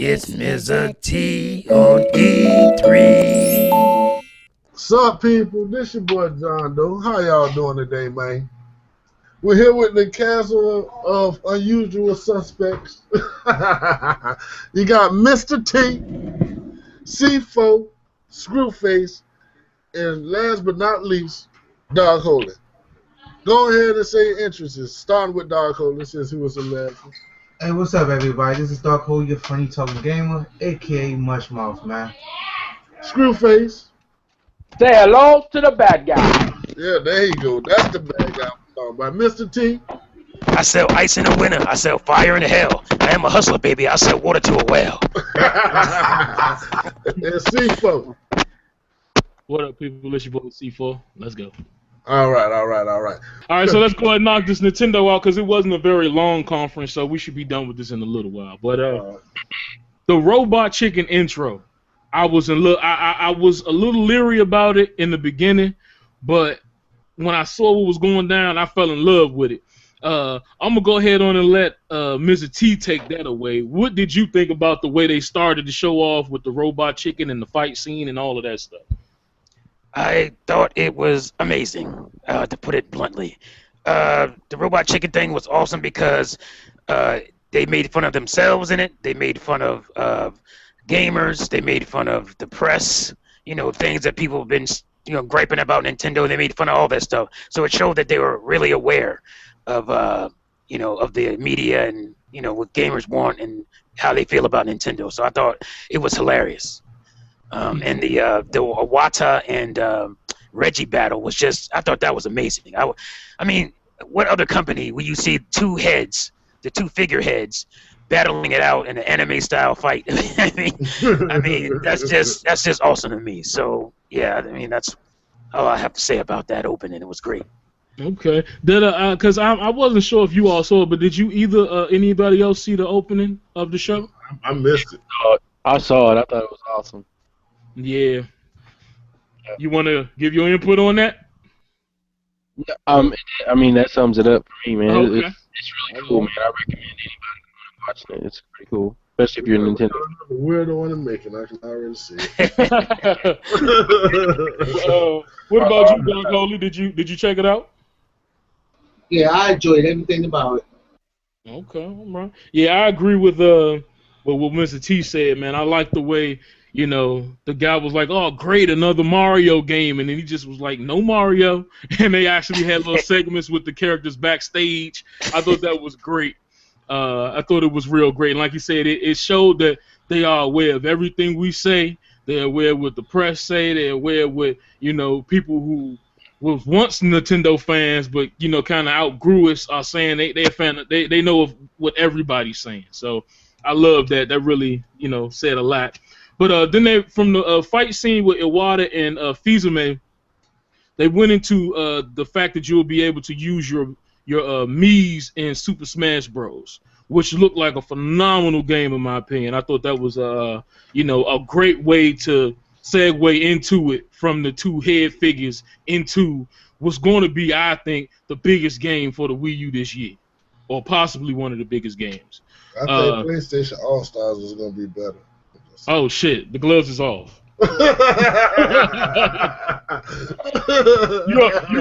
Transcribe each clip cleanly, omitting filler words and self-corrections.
It's Mizzah Tee on E3. What's up, people? This your boy John Doe. How y'all doing today, man? We're here with the castle of unusual suspects. You got Mr. T, C4, Screwface, and last but not least, Dark Holy. Go ahead and say your entrances, starting with Dark Holy since he was the last one. Hey, what's up, everybody? This is Dark Hole, your funny talking gamer, aka Mushmouth, man. Screwface. Say hello to the bad guy. Yeah, there you go. That's the bad guy I'm talking about. Mr. T. I sell ice in the winter. I sell fire in the hell. I am a hustler, baby. I sell water to a well. And C4. What up, people? It's your boy C4. Let's go. All right. All right, so let's go ahead and knock this Nintendo out because it wasn't a very long conference, so we should be done with this in a little while. But the Robot Chicken intro, I was a little leery about it in the beginning, but when I saw what was going down, I fell in love with it. I'm gonna go ahead on and let Mizzah Tee take that away. What did you think about the way they started to show off with the Robot Chicken and the fight scene and all of that stuff? I thought it was amazing, to put it bluntly. The Robot Chicken thing was awesome because they made fun of themselves in it. They made fun of gamers. They made fun of the press. You know, things that people have been, griping about Nintendo. They made fun of all that stuff. So it showed that they were really aware of, of the media and, what gamers want and how they feel about Nintendo. So I thought it was hilarious. And the Iwata and Reggie battle was I thought that was amazing. I mean, what other company will you see two figureheads, battling it out in an anime style fight? I mean, that's just awesome to me. So yeah, I mean, that's all I have to say about that opening. It was great. Okay, because I wasn't sure if you all saw it, but did you anybody else see the opening of the show? I missed it. I saw it. I thought it was awesome. Yeah. You want to give your input on that? I mean, that sums it up for me, man. Okay. It's really cool, man. I recommend anybody watching it. It's pretty cool, especially if you're a Nintendo. The weirdo one I'm making, I can already see it. What about you, Dark Holy? Did you check it out? Yeah, I enjoyed everything about it. Okay, all right. Yeah, I agree with what Mr. T said, man. I like the way, the guy was like, oh, great, another Mario game. And then he just was like, no Mario. And they actually had little segments with the characters backstage. I thought that was great. I thought it was real great. And like you said, it showed that they are aware of everything we say. They're aware of what the press say. They're aware of what, people who was once Nintendo fans, but, kind of outgrew us are saying they're a fan. They know of what everybody's saying. So I love that. That really, said a lot. But then from the fight scene with Iwata and Fizame, they went into the fact that you'll be able to use your Mii's in Super Smash Bros., which looked like a phenomenal game in my opinion. I thought that was a great way to segue into it from the two head figures into what's going to be, I think, the biggest game for the Wii U this year, or possibly one of the biggest games. I think PlayStation All Stars is going to be better. Oh shit! The gloves is off. You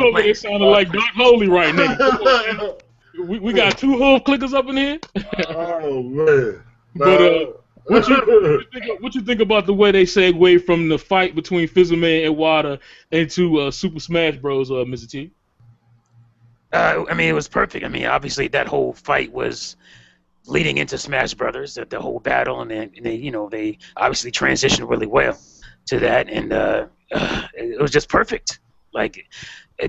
over there sounding like Dark Holy right now. We got two hoof clickers up in here. Oh man! But what you think about the way they segue from the fight between Fizame and Iwata into Super Smash Bros. Mr. T? I mean, it was perfect. I mean, obviously that whole fight was leading into Smash Brothers, the whole battle, and then they obviously transitioned really well to that, and it was just perfect. Like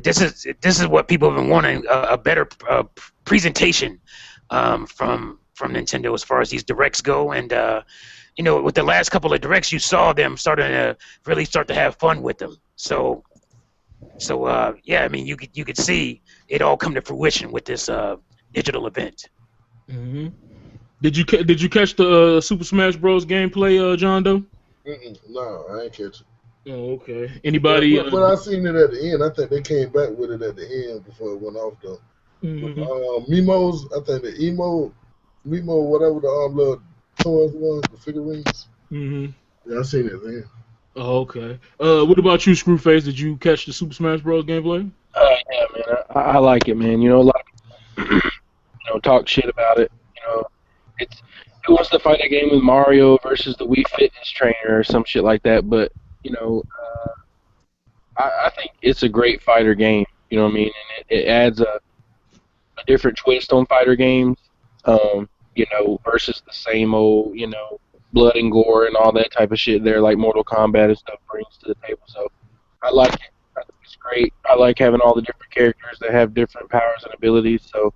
this is what people have been wanting, a better presentation from Nintendo as far as these directs go, and with the last couple of directs, you saw them starting to really start to have fun with them. So yeah, I mean, you could see it all come to fruition with this digital event. Mm-hmm. Did you catch the Super Smash Bros. Gameplay, John Doe? No, I ain't catch it. Oh, okay. Anybody? But I seen it at the end. I think they came back with it at the end before it went off though. Mm-hmm. Mimo's, I think the Mimo, whatever the little toys was, the figurines. Mm-hmm. Yeah, I seen it then. Oh, okay. What about you, Screwface? Did you catch the Super Smash Bros. Gameplay? Yeah, man, I like it, man. You know, a lot of people, talk shit about it. It's who wants to fight a game with Mario versus the Wii Fitness Trainer or some shit like that. But I think it's a great fighter game. You know what I mean? And it adds a different twist on fighter games. Versus the same old, blood and gore and all that type of shit there, like Mortal Kombat and stuff brings to the table. So I like it. I think it's great. I like having all the different characters that have different powers and abilities. So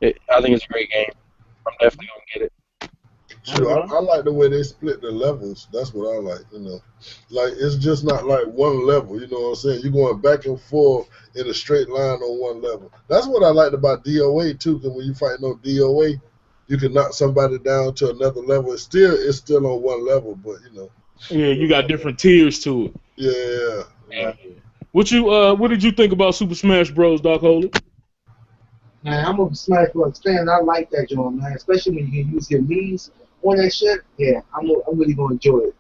I think it's a great game. I'm definitely gonna get it. Sure, I like the way they split the levels. That's what I like, Like, it's just not like one level, you know what I'm saying? You're going back and forth in a straight line on one level. That's what I liked about DOA, too, because when you fight on DOA, you can knock somebody down to another level. It's still on one level, but, Yeah, you got different tiers to it. Yeah. What did you think about Super Smash Bros, Doc Holy? Man, I'm a Smash Bros. Fan. I like that joint, man. Especially when you can use your knees on that shit. Yeah, I'm really gonna enjoy it.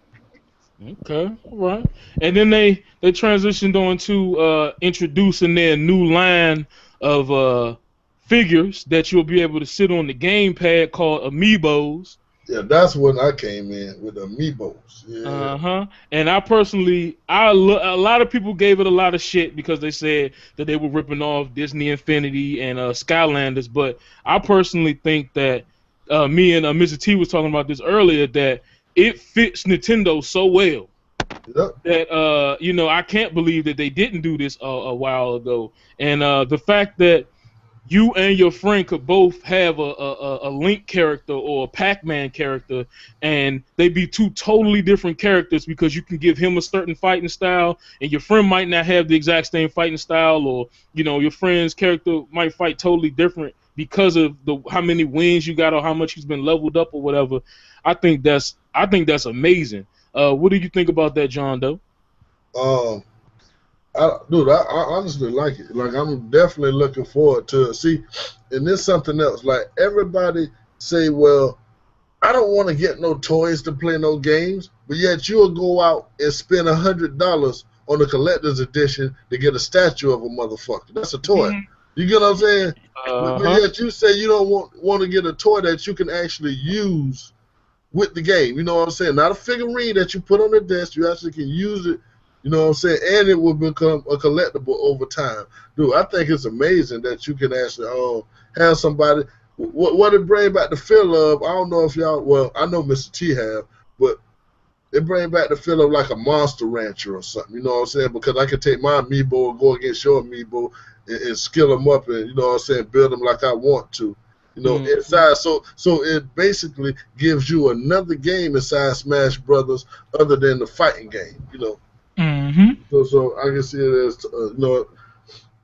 Okay, all right. And then they transitioned on to introducing their new line of figures that you'll be able to sit on the gamepad called Amiibos. Yeah, that's when I came in with Amiibos. Yeah. And I personally, a lot of people gave it a lot of shit because they said that they were ripping off Disney Infinity and Skylanders. But I personally think that me and Mizzah Tee was talking about this earlier, that it fits Nintendo so well. Yep. That I can't believe that they didn't do this a while ago. And the fact that you and your friend could both have a Link character or a Pac-Man character, and they be two totally different characters because you can give him a certain fighting style, and your friend might not have the exact same fighting style, or your friend's character might fight totally different because of how many wins you got or how much he's been leveled up or whatever. I think that's amazing. What do you think about that, John Doe? I honestly like it. Like, I'm definitely looking forward to it. See, and there's something else. Like, everybody say, well, I don't want to get no toys to play no games, but yet you'll go out and spend $100 on a collector's edition to get a statue of a motherfucker. That's a toy. Mm-hmm. You get what I'm saying? But yet you say you don't want to get a toy that you can actually use with the game. You know what I'm saying? Not a figurine that you put on the desk. You actually can use it. You know what I'm saying? And it will become a collectible over time. Dude, I think it's amazing that you can actually have somebody. What it bring back the feel of, I don't know if y'all, well, I know Mr. T have, but it bring back the feel of like a Monster Rancher or something. You know what I'm saying? Because I can take my Amiibo and go against your Amiibo and skill them up and, you know what I'm saying, build them like I want to. Inside. So it basically gives you another game inside Smash Brothers other than the fighting game, So I can see it as,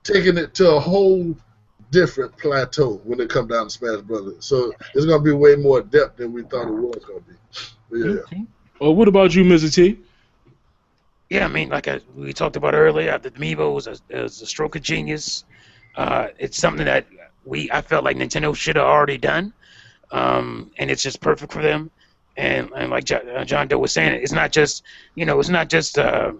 taking it to a whole different plateau when it comes down to Smash Brothers. So it's going to be way more depth than we thought it was going to be. But yeah. Okay. Well, what about you, Mizzah Tee? Yeah, I mean, like we talked about earlier, the Amiibo is a stroke of genius. It's something that I felt like Nintendo should have already done, and it's just perfect for them. And like John Doe was saying, it's not just a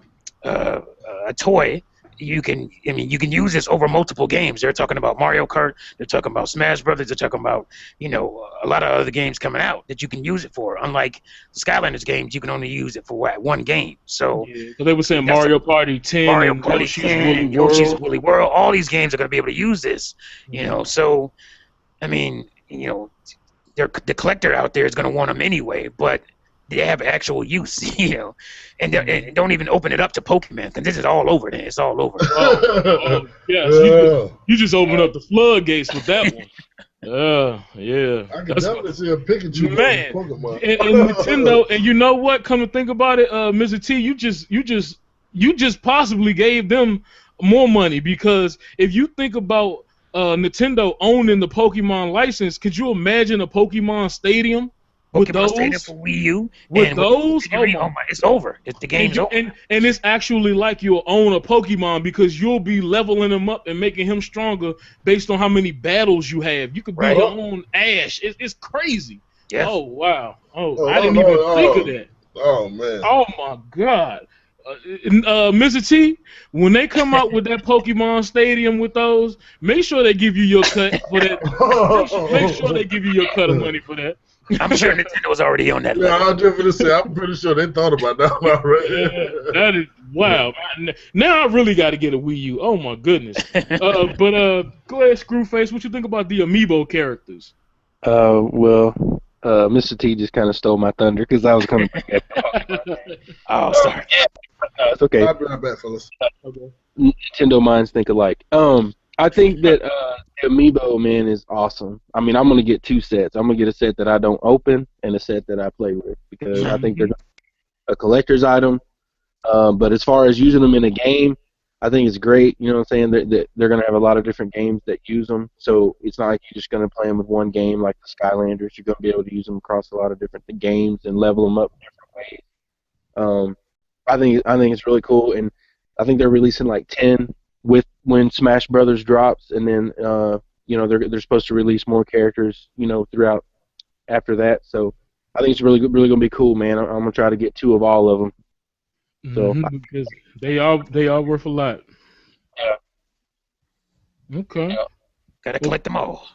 toy. You can use this over multiple games. They're talking about Mario Kart. They're talking about Smash Brothers. They're talking about a lot of other games coming out that you can use it for. Unlike Skylanders games, you can only use it for one game. So they were saying Mario Party 10, Mario Party 10, Yoshi's Woolly World. All these games are going to be able to use this. So I mean, the collector out there is going to want them anyway, but they have actual use, and don't even open it up to Pokemon because this is all over there. It's all over. Yes, you just open up the floodgates with that one. Yeah. I can definitely see a Pikachu man. Pokemon. And Nintendo, and you know what? Come to think about it, Mizzah Tee, you just possibly gave them more money, because if you think about Nintendo owning the Pokemon license, could you imagine a Pokemon Stadium? With those, Stadium for Wii U, with those, it's over. The game's over. And it's actually like you'll own a Pokemon, because you'll be leveling him up and making him stronger based on how many battles you have. You could be your own Ash. It's crazy. Yeah. Oh wow. Oh, I Oh, didn't no, even think of oh, that. oh man. Oh my God. Mr. T, when they come out with that Pokemon Stadium with those, make sure they give you your cut for that. Make sure they give you your cut of money for that. I'm sure Nintendo's already on that Yeah, I level. was just gonna say, I'm pretty sure they thought about that That is wow. Now I really got to get a Wii U. Oh my goodness. But go ahead, Screwface. What you think about the Amiibo characters? Well, Mr. T just kind of stole my thunder because I was going to bring that. Oh, sorry. It's okay. I'll be right back, fellas. Okay. Nintendo minds think alike. I think that the Amiibo, man, is awesome. I mean, I'm gonna get two sets. I'm gonna get a set that I don't open and a set that I play with because I think they're a collector's item. But as far as using them in a game, I think it's great. You know what I'm saying? They're gonna have a lot of different games that use them. So it's not like you're just gonna play them with one game like the Skylanders. You're gonna be able to use them across a lot of different games and level them up different ways. I think it's really cool, and I think they're releasing like 10 with when Smash Brothers drops, and then they're supposed to release more characters throughout after that. So I think it's really gonna be cool, man. I'm gonna try to get 2 of all of them. So Because they are worth a lot. Yeah. Okay. Yeah. Gotta collect them all.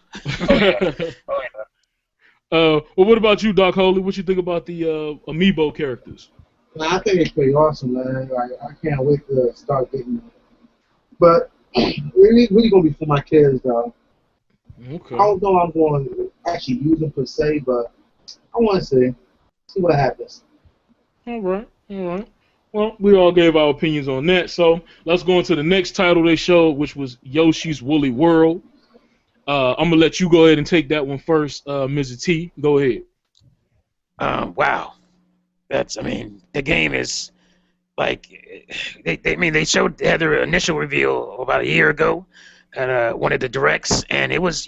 Well, what about you, Doc Holy? What you think about the Amiibo characters? Nah, I think it's pretty awesome, man. Like, I can't wait to start getting them. But really gonna be for my kids, though. Okay. I don't know I'm going to actually use them per se, but I want to see what happens. All right. Well, we all gave our opinions on that, so let's go into the next title they showed, which was Yoshi's Woolly World. I'm gonna let you go ahead and take that one first, Mizzah T. Go ahead. Wow. The game is like they had their initial reveal about a year ago at one of the directs, and it was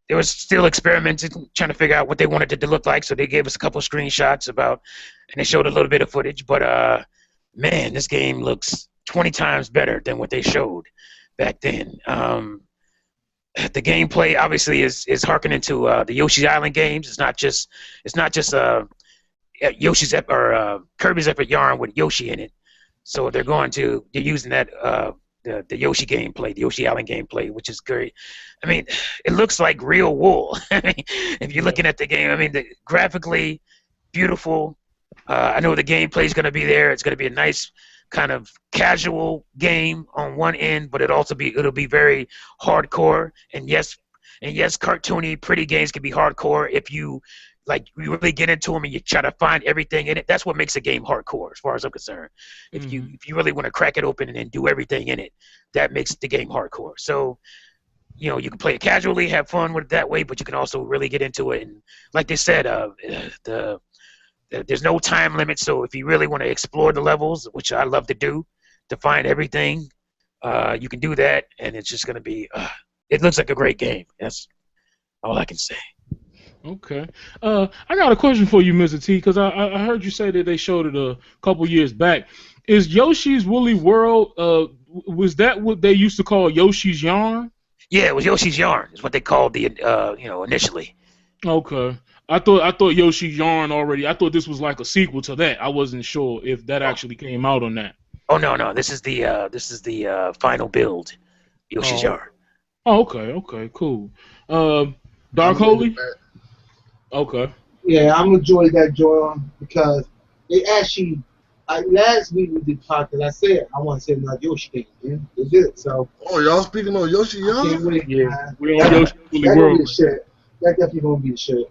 they was still experimenting, trying to figure out what they wanted it to look like. So they gave us a couple screenshots and they showed a little bit of footage. But man, this game looks 20 times better than what they showed back then. The gameplay obviously is harkening to the Yoshi Island games. It's not just Yoshi's or Kirby's Epic Yarn with Yoshi in it. So they're using that the Yoshi gameplay, the Yoshi Island gameplay, which is great. I mean, it looks like real wool. I mean, if you're looking at the game, I mean, graphically beautiful. I know the gameplay is going to be there. It's going to be a nice kind of casual game on one end, but it'll be very hardcore. And yes, cartoony, pretty games can be hardcore if you really get into them and you try to find everything in it. That's what makes a game hardcore, as far as I'm concerned. If you really want to crack it open and then do everything in it, that makes the game hardcore. So, you can play it casually, have fun with it that way, but you can also really get into it. And like they said, there's no time limit. So if you really want to explore the levels, which I love to do, to find everything, you can do that, and it's just going to be. It looks like a great game. That's all I can say. Okay. I got a question for you, Mr. T, because I heard you say that they showed it a couple years back. Is Yoshi's Woolly World, was that what they used to call Yoshi's Yarn? Yeah, it was Yoshi's Yarn. Is what they called the initially. Okay. I thought Yoshi's Yarn already. I thought this was like a sequel to that. I wasn't sure if that actually came out on that. Oh no. This is the final build, Yoshi's Yarn. Oh, okay, cool. Dark Holy? Okay. Yeah, I'm enjoying that, Jordan, because they actually, last week we did podcast, I said I want to say another Yoshi game, man. They did it, so. Oh, y'all speaking on Yoshi I can't Young? wait. Yeah, we're on Yoshi's Woolly World. That definitely going to be the shit.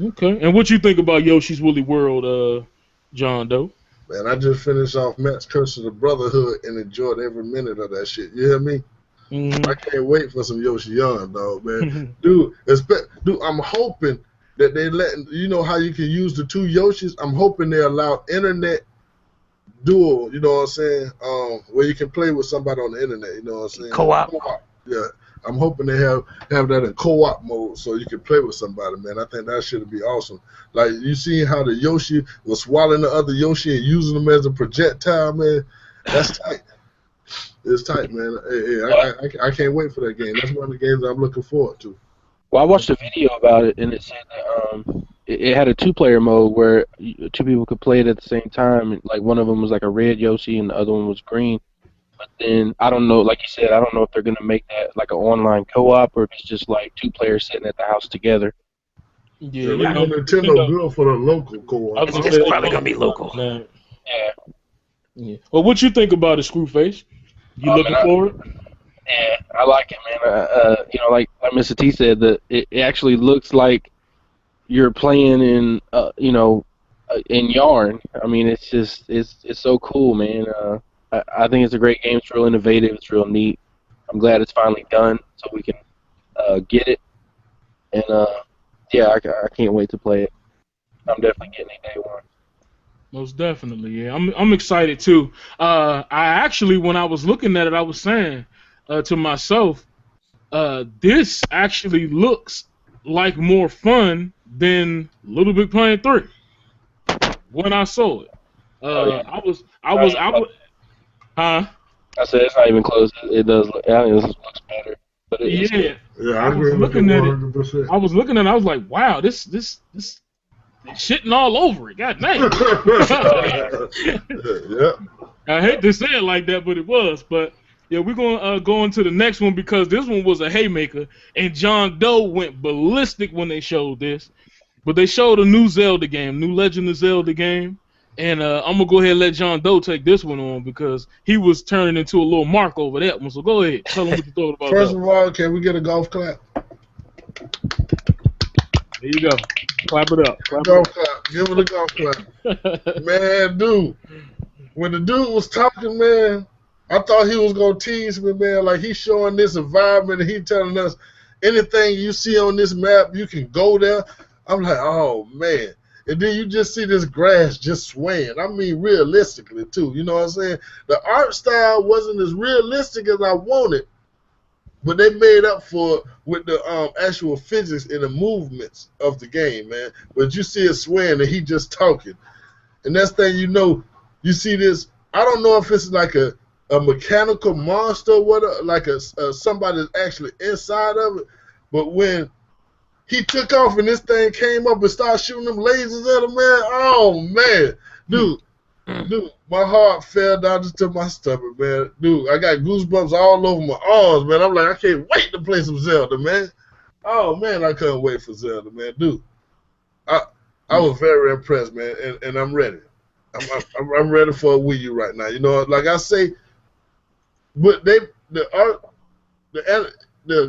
Okay, and what you think about Yoshi's Woolly World, John Doe? Man, I just finished off Matt's Curse of the Brotherhood and enjoyed every minute of that shit. You hear me? Mm-hmm. I can't wait for some Yoshi Young, dog, man. Dude, I'm hoping that they how you can use the 2 Yoshis. I'm hoping they allow internet duel, you know what I'm saying? Where you can play with somebody on the internet, you know what I'm saying? Co-op. Yeah. I'm hoping they have that in co-op mode so you can play with somebody, man. I think that should be awesome. Like, you see how the Yoshi was swallowing the other Yoshi and using them as a projectile, man? That's tight. It's tight, man. I can't wait for that game. That's one of the games I'm looking forward to. Well, I watched a video about it, and it said that it had a two-player mode where two people could play it at the same time. Like one of them was like a red Yoshi, and the other one was green. But then I don't know, like you said, I don't know if they're gonna make that like an online co-op or if it's just like two players sitting at the house together. Yeah, you know, Nintendo good for the local co-op. It's probably gonna be local. Nah. Yeah. Yeah. Well, what you think about it, Screwface? You looking forward? Yeah, I like it, man. You know, like Mr. T said, that it actually looks like you're playing in, you know, in Yarn. I mean, it's just it's so cool, man. I think it's a great game. It's real innovative. It's real neat. I'm glad it's finally done, so we can get it. And yeah, I can't wait to play it. I'm definitely getting it day one. Most definitely, yeah. I'm excited too. I actually, when I was looking at it, I was saying to myself, this actually looks like more fun than Little Big Planet 3. When I saw it, I was, huh? I said it's not even close. It does. I think this looks better. But yeah, I agree with you 100%. I was looking at it. I was like, wow, this shitting all over it. God damn. Yeah. I hate to say it like that, but it was. But yeah, we're gonna go into the next one because this one was a haymaker, and John Doe went ballistic when they showed this. But they showed a new Zelda game, new Legend of Zelda game, and I'm gonna go ahead and let John Doe take this one on because he was turning into a little mark over that one. So go ahead, tell him what you thought about that. First of all, can we get a golf clap? There you go. Clap it up. Golf clap. Give it a golf clap. Man, dude. When the dude was talking, man, I thought he was going to tease me, man. Like, he's showing this environment and he's telling us anything you see on this map, you can go there. I'm like, oh, man. And then you just see this grass just swaying. I mean, realistically, too. You know what I'm saying? The art style wasn't as realistic as I wanted. But they made up for it with the actual physics and the movements of the game, man. But you see it swaying and he just talking. And that's thing you know, you see this, I don't know if it's like a mechanical monster or what, like somebody that's actually inside of it. But when he took off and this thing came up and started shooting them lasers at him, man, oh, man. Dude, my heart fell down just to my stomach, man. Dude, I got goosebumps all over my arms, man. I'm like, I can't wait to play some Zelda, man. Oh, man, I couldn't wait for Zelda, man. Dude, I was very impressed, man, and I'm ready. I'm ready for a Wii U right now. You know, like I say, but the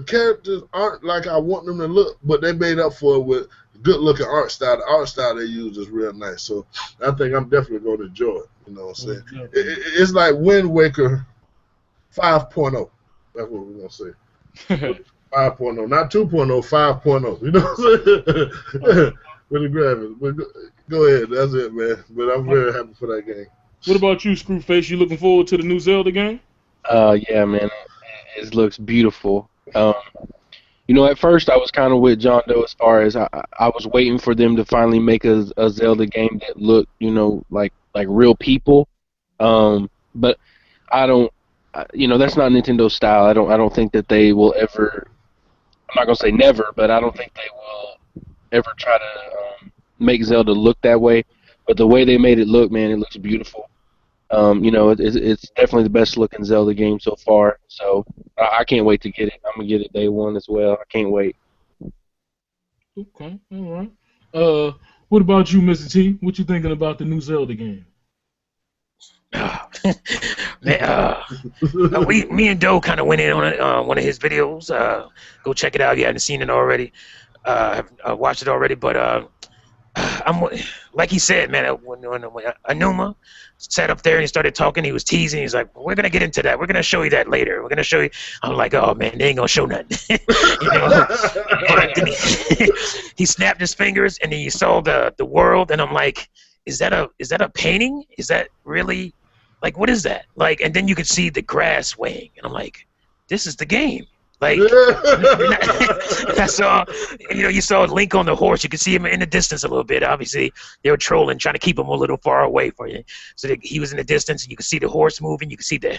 characters aren't like I want them to look, but they made up for it with good-looking art style. The art style they use is real nice, so I think I'm definitely going to enjoy it. You know what I'm saying? It's like Wind Waker 5.0. That's what we're going to say. 5.0, not 2.0, 5.0. You know what I'm saying? With the graphics. But go ahead. That's it, man. But I'm very happy for that game. What about you, Screwface? You looking forward to the new Zelda game? Yeah, man. It looks beautiful. You know, at first I was kind of with John Doe as far as I was waiting for them to finally make a Zelda game that looked, you know, like real people. But I don't, you know, that's not Nintendo style. I don't think that they will ever. I'm not gonna say never, but I don't think they will ever try to make Zelda look that way. But the way they made it look, man, it looks beautiful. You know, it's definitely the best looking Zelda game so far. So I can't wait to get it. I'm gonna get it day one as well. I can't wait. Okay, all right. What about you, Mr. T? What you thinking about the new Zelda game? Man, me and Doe kind of went in on one of his videos. Go check it out. You haven't seen it already. I've watched it already, but I'm like he said, man. When Anuma sat up there and he started talking, he was teasing. He's like, "We're gonna get into that. We're gonna show you that later. We're gonna show you." I'm like, "Oh man, they ain't gonna show nothing." You know? But then he snapped his fingers, and then you saw the world, and I'm like, "Is that a painting? Is that really like what is that?" Like, and then you could see the grass swaying, and I'm like, "This is the game." Like, I saw, you saw Link on the horse. You could see him in the distance a little bit. Obviously, they were trolling, trying to keep him a little far away from you. So he was in the distance, and you could see the horse moving. You could see the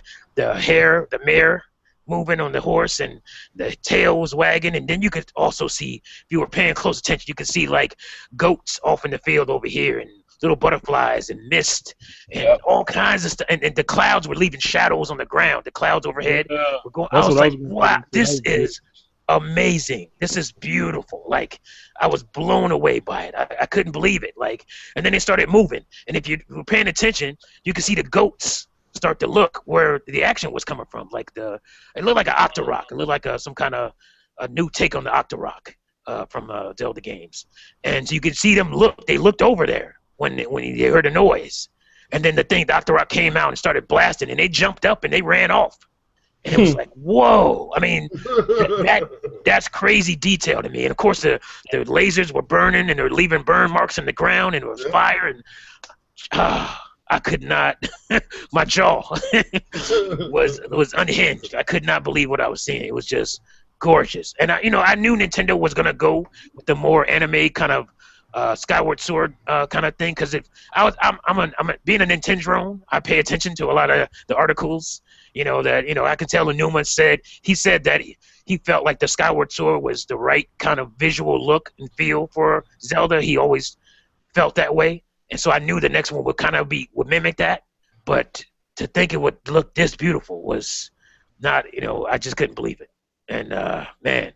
hair, the mare moving on the horse and the tail was wagging, and then you could also see, if you were paying close attention, you could see like goats off in the field over here and little butterflies and mist and all kinds of stuff, and the clouds were leaving shadows on the ground. The clouds overhead Yeah, were going. I that's was what I like, was going to wow, say. That this was good. is amazing. This is beautiful. Like, I was blown away by it. I couldn't believe it. Like, and then they started moving, and if you were paying attention, you could see the goats start to look where the action was coming from. Like it looked like an Octorok. It looked like some kind of a new take on the Octorok from Zelda games, and so you could see them look. They looked over there when they heard a noise, and then the Octorok came out and started blasting, and they jumped up and they ran off. And it was like, whoa! I mean, that's crazy detail to me. And of course, the lasers were burning and they were leaving burn marks in the ground, and it was fire. And I could not. My jaw was unhinged. I could not believe what I was seeing. It was just gorgeous. And I knew Nintendo was gonna go with the more anime kind of Skyward Sword kind of thing, because I'm being a Nintendo, I pay attention to a lot of the articles. I can tell Enuma said that he felt like the Skyward Sword was the right kind of visual look and feel for Zelda. He always felt that way, and so I knew the next one would mimic that. But to think it would look this beautiful was not, I just couldn't believe it. And man,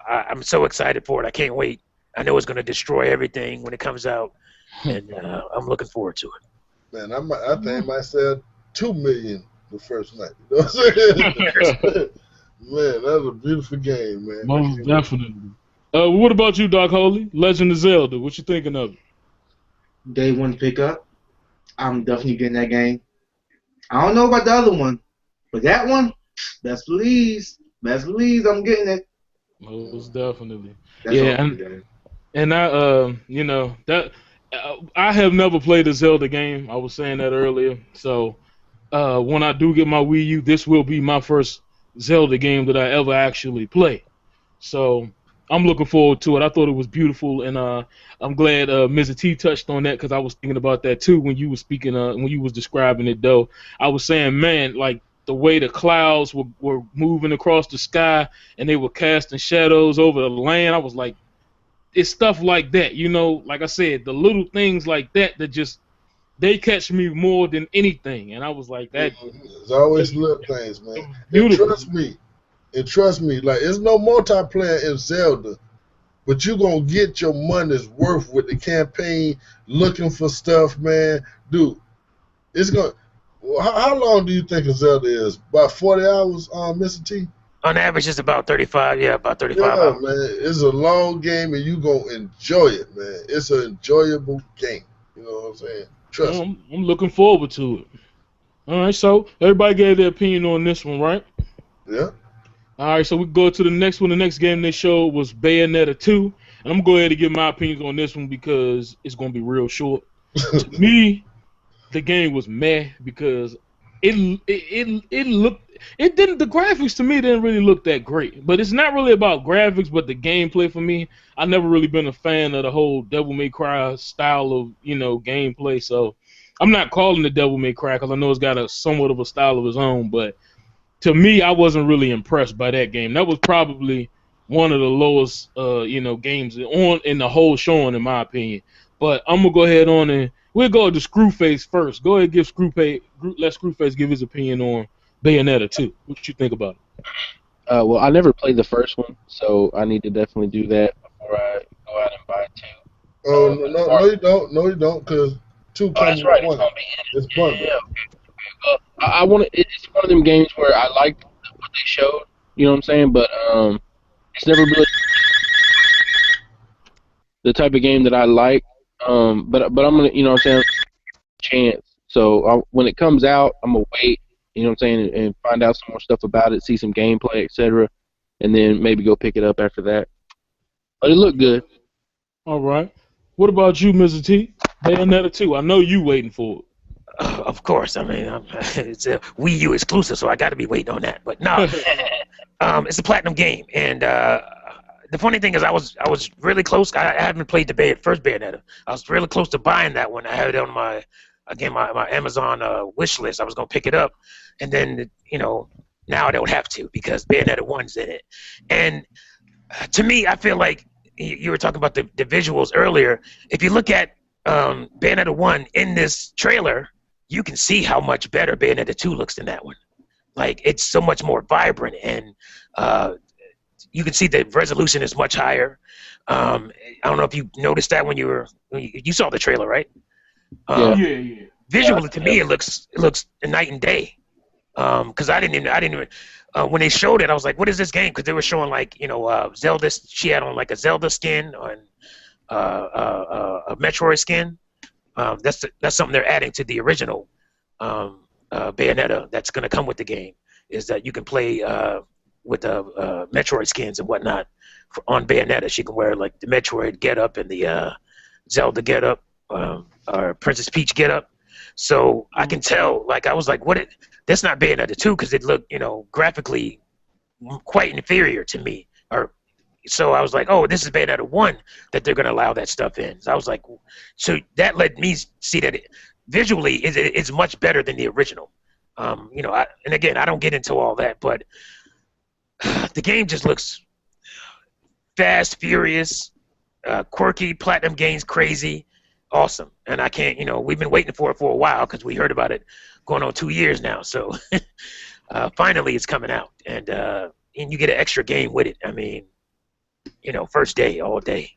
I'm so excited for it. I can't wait. I know it's going to destroy everything when it comes out, and I'm looking forward to it. Man, I think I might sell 2 million the first night. You know what I'm saying? Man, that was a beautiful game, man. Most definitely. What about you, Doc Holy? Legend of Zelda. What you thinking of it? Day one pickup. I'm definitely getting that game. I don't know about the other one, but that one, best believe I'm getting it. Most definitely. That's And I, I have never played a Zelda game. I was saying that earlier. So when I do get my Wii U, this will be my first Zelda game that I ever actually play. So I'm looking forward to it. I thought it was beautiful, and I'm glad Mizzah Tee touched on that, because I was thinking about that too when you were speaking, when you was describing it. Though I was saying, man, like the way the clouds were moving across the sky and they were casting shadows over the land. I was like, it's stuff like that, like I said, the little things like that just, they catch me more than anything. And I was like, that. It's always little things, man. Beautiful. And trust me, like, there's no multiplayer in Zelda, but you're going to get your money's worth with the campaign, looking for stuff, man. Dude, it's going to, how long do you think a Zelda is? About 40 hours, Mr. T? On average, it's about 35. Yeah, about 35 Yeah, hours. man. It's a long game, and you're going to enjoy it, man. It's an enjoyable game. You know what I'm saying? Trust me. I'm looking forward to it. All right, so everybody gave their opinion on this one, right? Yeah. All right, so we go to the next one. The next game they showed was Bayonetta 2. And I'm going to go ahead and give my opinions on this one because it's going to be real short. To me, the game was meh because it didn't, the graphics to me didn't really look that great. But it's not really about graphics, but the gameplay for me. I've never really been a fan of the whole Devil May Cry style of, gameplay. So I'm not calling it Devil May Cry because I know it's got a somewhat of a style of its own. But to me, I wasn't really impressed by that game. That was probably one of the lowest, games in the whole showing, in my opinion. But I'm gonna go ahead on and we'll go to Screwface first. Go ahead, let Screwface give his opinion on Bayonetta 2. What you think about it? Well, I never played the first one, so I need to definitely do that before I go out and buy 2. Oh, no, you don't. No, you don't, because 2 comes that's right. with 1. It's bundled. Yeah, okay. I want to. It's one of them games where I liked what they showed. You know what I'm saying? But it's never really the type of game that I like. But I'm gonna, you know what I'm saying, chance. So when it comes out, I'm gonna wait. You know what I'm saying, and find out some more stuff about it, see some gameplay, etc., and then maybe go pick it up after that. But it looked good. All right. What about you, Mr. T? Bayonetta 2. I know you waiting for it. Of course. I mean, it's a Wii U exclusive, so I got to be waiting on that. But no, it's a platinum game, and the funny thing is, I was really close. I haven't played the first Bayonetta. I was really close to buying that one. I had it on my Amazon wish list. I was gonna pick it up, and then Now I don't have to because Bayonetta 1's in it. And to me, I feel like you were talking about the visuals earlier. If you look at Bayonetta 1 in this trailer, you can see how much better Bayonetta 2 looks than that one. Like, it's so much more vibrant, and you can see the resolution is much higher. I don't know if you noticed that when you saw the trailer, right? Yeah. Visually, to me, it looks night and day. Because I didn't even when they showed it, I was like, what is this game? Because they were showing like, Zelda. She had on like a Zelda skin and a Metroid skin. That's something they're adding to the original Bayonetta. That's going to come with the game, is that you can play with the Metroid skins and whatnot on Bayonetta. She can wear like the Metroid getup and the Zelda getup, or Princess Peach getup. So I can tell, like, I was like, that's not Bayonetta 2, because it looked, graphically quite inferior to me. So I was like, oh, this is Bayonetta 1 that they're going to allow that stuff in. So I was like, so that let me see that visually it's much better than the original. And again, I don't get into all that, but the game just looks fast, furious, quirky, Platinum Games crazy. Awesome. And I can't, we've been waiting for it for a while because we heard about it going on 2 years now. So finally it's coming out, and you get an extra game with it. I mean, first day, all day.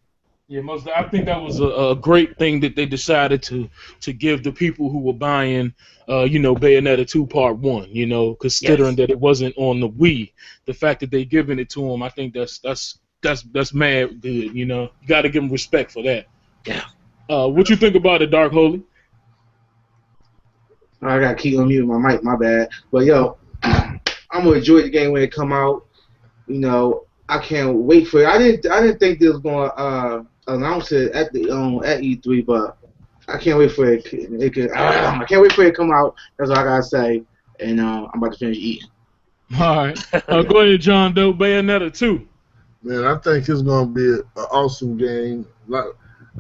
Yeah, I think that was a great thing that they decided to give the people who were buying, Bayonetta 2 Part 1, considering that it wasn't on the Wii. The fact that they giving it to them, I think that's mad good, You got to give them respect for that. Yeah. What you think about it, Dark Holy? I gotta keep on muting my mic, my bad. But yo, I'm gonna enjoy the game when it come out. I can't wait for it. I didn't think they was gonna announce it at E3, but I can't wait for it. I can't wait for it to come out. That's all I gotta say. And I'm about to finish eating. All right. Go ahead, John Doe. Bayonetta 2. Man, I think it's gonna be an awesome game. Like,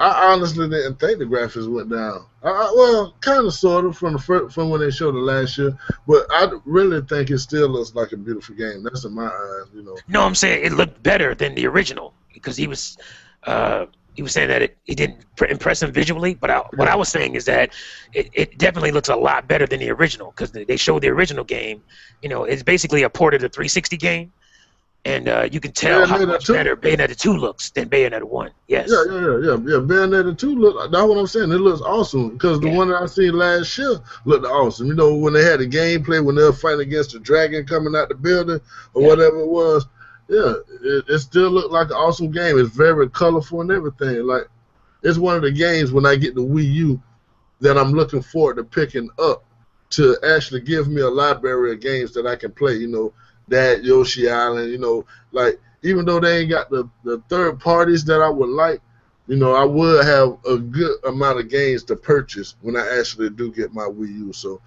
I honestly didn't think the graphics went down. Well, kind of, sort of, from when they showed it last year. But I really think it still looks like a beautiful game. That's in my eyes, No, I'm saying it looked better than the original, because he was saying that it didn't impress him visually. But what I was saying is that it definitely looks a lot better than the original, because they showed the original game. It's basically a port of the 360 game. And you can tell how much better Bayonetta 2 looks than Bayonetta 1. Yes. Yeah. Bayonetta 2 look. That's what I'm saying. It looks awesome, because the one that I seen last year looked awesome. When they had the gameplay, when they were fighting against the dragon coming out the building or whatever it was. Yeah, it still looked like an awesome game. It's very colorful and everything. Like, it's one of the games when I get the Wii U that I'm looking forward to picking up, to actually give me a library of games that I can play. That Yoshi Island, like, even though they ain't got the third parties that I would like, I would have a good amount of games to purchase when I actually do get my Wii U. So,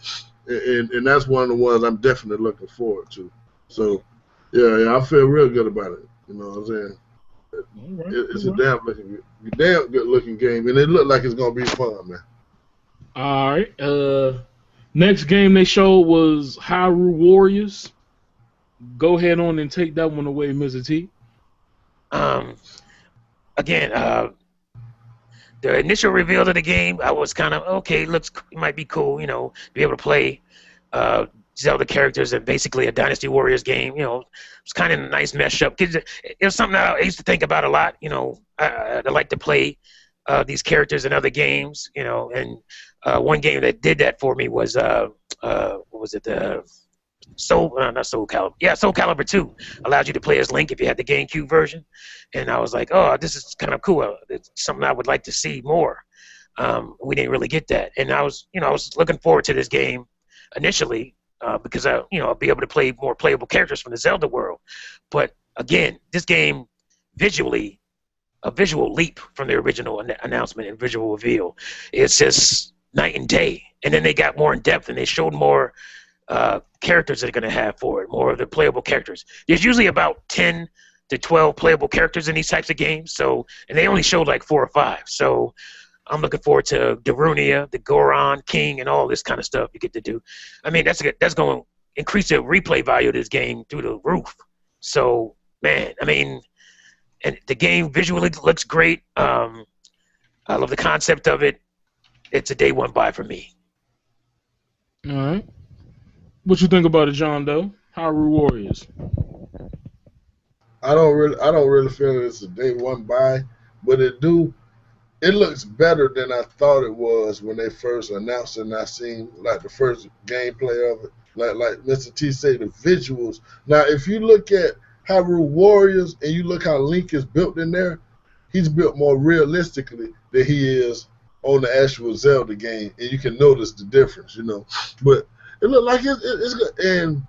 and that's one of the ones I'm definitely looking forward to. So, yeah, I feel real good about it. You know what I'm saying? It's a damn good looking game, and it looked like it's gonna be fun, man. All right. Next game they showed was Hyrule Warriors. Go ahead on and take that one away, Mizzah Tee. Again, the initial reveal of the game, I was kind of, okay, it might be cool, be able to play Zelda characters in basically a Dynasty Warriors game. It's kind of a nice mashup. It was something that I used to think about a lot. I like to play these characters in other games, and one game that did that for me was, what was it, Soul Calibur 2 allowed you to play as Link if you had the GameCube version, and I was like, oh, this is kind of cool. It's something I would like to see more. We didn't really get that, and I was looking forward to this game initially because I'll be able to play more playable characters from the Zelda world. But again, this game visually, a visual leap from the original announcement and visual reveal. It's just night and day, and then they got more in depth and they showed more characters they're going to have for it, more of the playable characters. There's usually about 10 to 12 playable characters in these types of games, and they only showed like 4 or 5. So I'm looking forward to Darunia, the Goron King, and all this kind of stuff you get to do. I mean, that's going to increased the replay value of this game through the roof. So, man, I mean, and the game visually looks great. I love the concept of it. It's a day one buy for me. All right. What you think about it, John Doe? Hyrule Warriors. I don't really feel it's a day one buy, but it looks better than I thought it was when they first announced it, and I seen like the first gameplay of it. Like Mr. T said, the visuals. Now, if you look at Hyrule Warriors and you look how Link is built in there, he's built more realistically than he is on the actual Zelda game, and you can notice the difference, you know. But it looked like it's good. And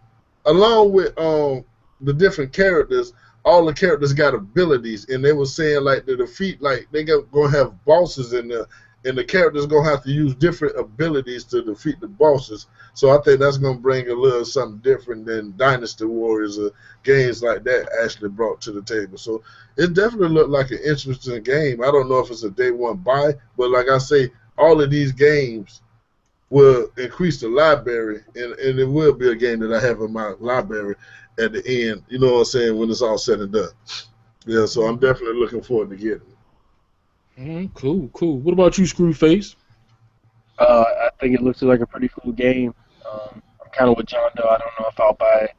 along with the different characters, all the characters got abilities, and they were saying like to defeat, like they gonna have bosses in there, and the characters gonna have to use different abilities to defeat the bosses. So I think that's gonna bring a little something different than Dynasty Warriors or games like that actually brought to the table. So it definitely looked like an interesting game. I don't know if it's a day one buy, but like I say, all of these games will increase the library, and it will be a game that I have in my library at the end, you know what I'm saying, when it's all said and done. Yeah, so I'm definitely looking forward to getting it. Cool. What about you, Screwface? I think it looks like a pretty cool game. I'm kind of with John Doe. I don't know if I'll buy it,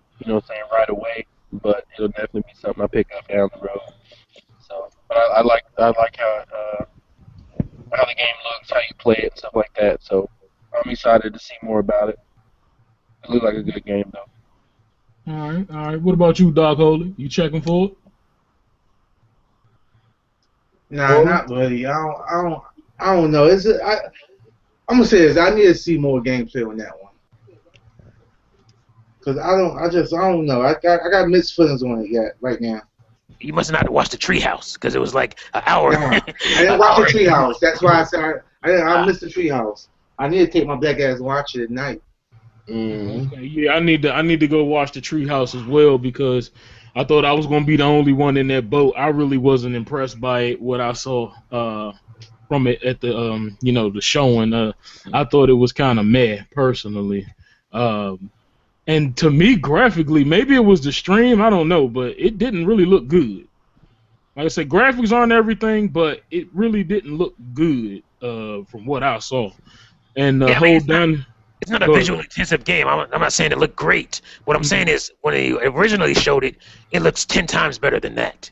right away, but it'll definitely be something I pick up down the road. So, but I like how the game looks, how you play it, and stuff like that. So I'm excited to see more about it. It looks like a good game, though. All right. What about you, Doc Holy? You checking for it? Nah, not really. I don't know. I'm gonna say this. I need to see more gameplay on that one. Cause I don't know. I got mixed feelings on it yet right now. You must not have watched the Treehouse because it was like an hour. No, I didn't watch the Treehouse. That's why I said I missed the Treehouse. I need to take my black ass and watch it at night. Mm-hmm. Okay, yeah, I need to go watch the Treehouse as well because I thought I was gonna be the only one in that boat. I really wasn't impressed by it, what I saw from it at the the showing. I thought it was kind of meh personally. And to me, graphically, maybe it was the stream, I don't know, but it didn't really look good. Like I said, graphics aren't everything, but it really didn't look good from what I saw. And it's not a visually intensive game. I'm not saying it looked great. What I'm saying is when they originally showed it, it looks 10 times better than that.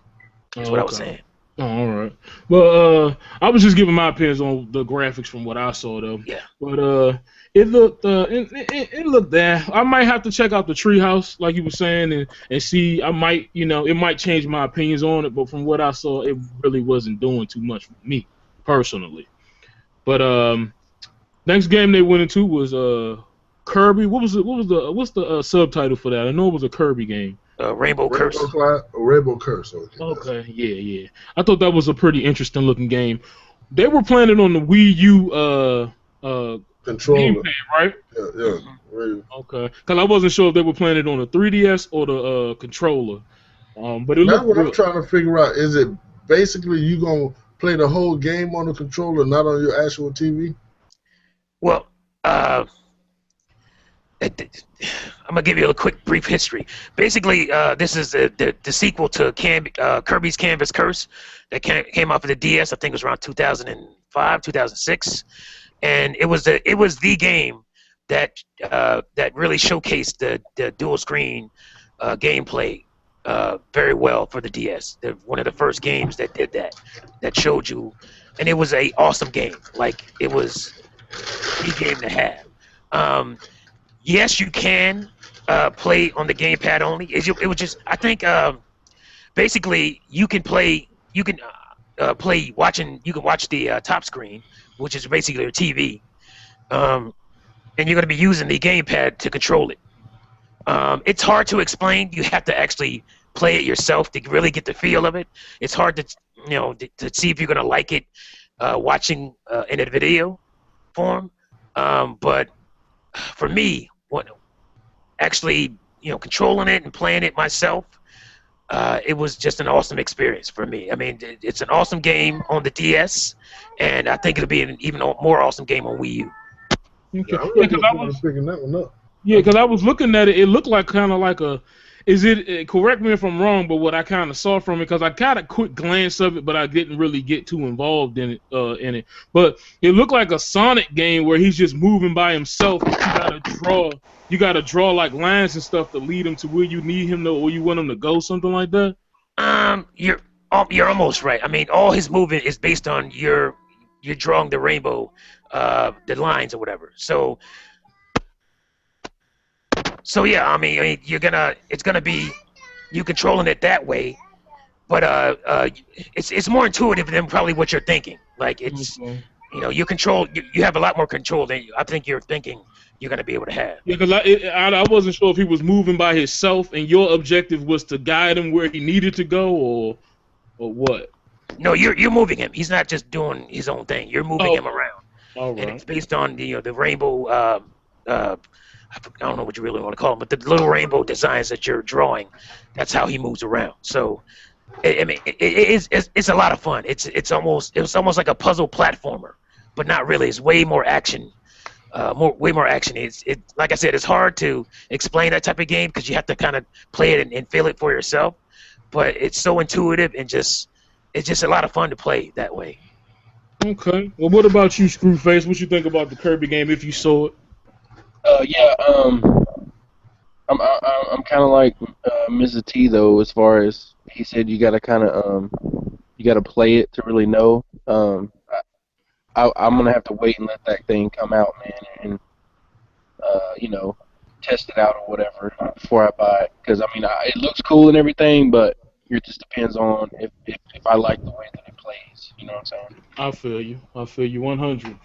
That's what I was saying. Oh, all right. Well, I was just giving my opinions on the graphics from what I saw, though. Yeah. But it looked there. I might have to check out the Treehouse, like you were saying, and see. I might, it might change my opinions on it. But from what I saw, it really wasn't doing too much for me personally. But next game they went into was Kirby. What's the subtitle for that? I know it was a Kirby game. Rainbow Curse. Rainbow Curse. Okay, yeah. I thought that was a pretty interesting looking game. They were playing it on the Wii U controller, gamepad, right? Yeah. Okay, because I wasn't sure if they were playing it on the 3DS or the controller. But it That's looked what good. I'm trying to figure out. Is it basically you gonna play the whole game on the controller, not on your actual TV? Well, I'm gonna give you a quick brief history. Basically, this is the sequel to Kirby's Canvas Curse that came off of the DS. I think it was around 2005, 2006, and it was the game that really showcased the dual screen gameplay very well for the DS. They're one of the first games that did that showed you, and it was a awesome game. Like it was the game to have. Yes, you can play on the gamepad only. It was just, I think, basically you can play. You can play watching. You can watch the top screen, which is basically your TV, and you're going to be using the gamepad to control it. It's hard to explain. You have to actually play it yourself to really get the feel of it. It's hard to see if you're going to like it watching in a video form. But for me, actually controlling it and playing it myself, it was just an awesome experience for me. I mean, it's an awesome game on the DS, and I think it'll be an even more awesome game on Wii U. Okay. Yeah, I'm looking forward to picking that one up. Yeah, because I was looking at it. It looked like kind of like a. Is it? Correct me if I'm wrong, but what I kind of saw from it, because I got a quick glance of it, but I didn't really get too involved in it. But it looked like a Sonic game where he's just moving by himself. But you gotta draw. You gotta draw like lines and stuff to lead him to where you need him to, or you want him to go, something like that. You're almost right. I mean, all his movement is based on you're drawing the rainbow, the lines or whatever. So yeah, I mean, it's gonna be you controlling it that way, but it's more intuitive than probably what you're thinking. Like it's you have a lot more control than I think you're thinking you're gonna be able to have. Yeah, because I wasn't sure if he was moving by himself, and your objective was to guide him where he needed to go, or what. No, you're moving him. He's not just doing his own thing. You're moving him around, All right. and it's based on the rainbow. I don't know what you really want to call them, but the little rainbow designs that you're drawing, that's how he moves around. So, it's a lot of fun. It's almost like a puzzle platformer, but not really. It's way more action. Way more action. It's like I said, it's hard to explain that type of game because you have to kind of play it and feel it for yourself. But it's so intuitive and it's just a lot of fun to play that way. Okay. Well, what about you, Screwface? What you think about the Kirby game if you saw it? I'm kind of like Mizzah Tee though, as far as he said, you gotta kind of you gotta play it to really know. I'm gonna have to wait and let that thing come out, man, and test it out or whatever before I buy it. Because I mean, it looks cool and everything, but it just depends on if I like the way that it plays. You know what I'm saying? I feel you 100.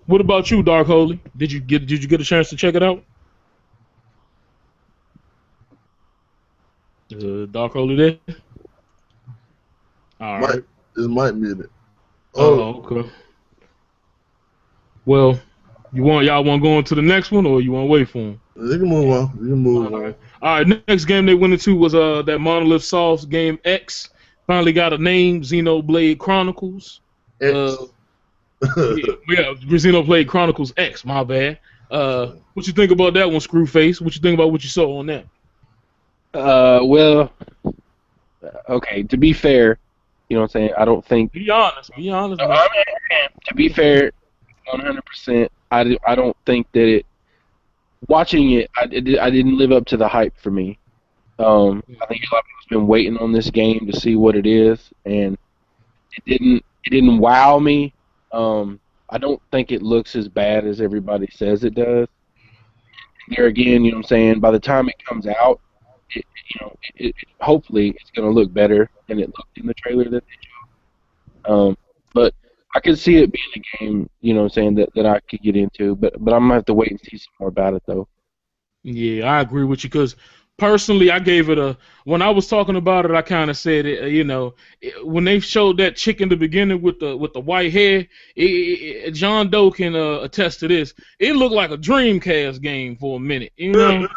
What about you, Dark Holy? Did you get a chance to check it out? Dark Holy there? All right. It might be it. Oh, okay. Well, y'all want to go on to the next one, or you want to wait for him? You can move on. You can move on. All right. Next game they went into was that Monolith Soft's game X. Finally got a name, Xenoblade Chronicles. X. Yeah, Xenoblade Chronicles X. My bad. What you think about that one, Screwface? What you think about what you saw on that? Well, okay. To be fair, you know what I'm saying. I don't think. Be honest. Man. To be fair, 100%. I don't think that it. Watching it, I didn't live up to the hype for me. I think a lot of people's been waiting on this game to see what it is, and it didn't wow me. I don't think it looks as bad as everybody says it does. There again, you know what I'm saying. By the time it comes out, hopefully it's gonna look better than it looked in the trailer that they showed. But I could see it being a game, you know what I'm saying, that I could get into. But I'm gonna have to wait and see some more about it though. Yeah, I agree with you because personally, I gave it a. When I was talking about it, I kind of said it. When they showed that chick in the beginning with the white hair, John Doe can attest to this. It looked like a Dreamcast game for a minute. Them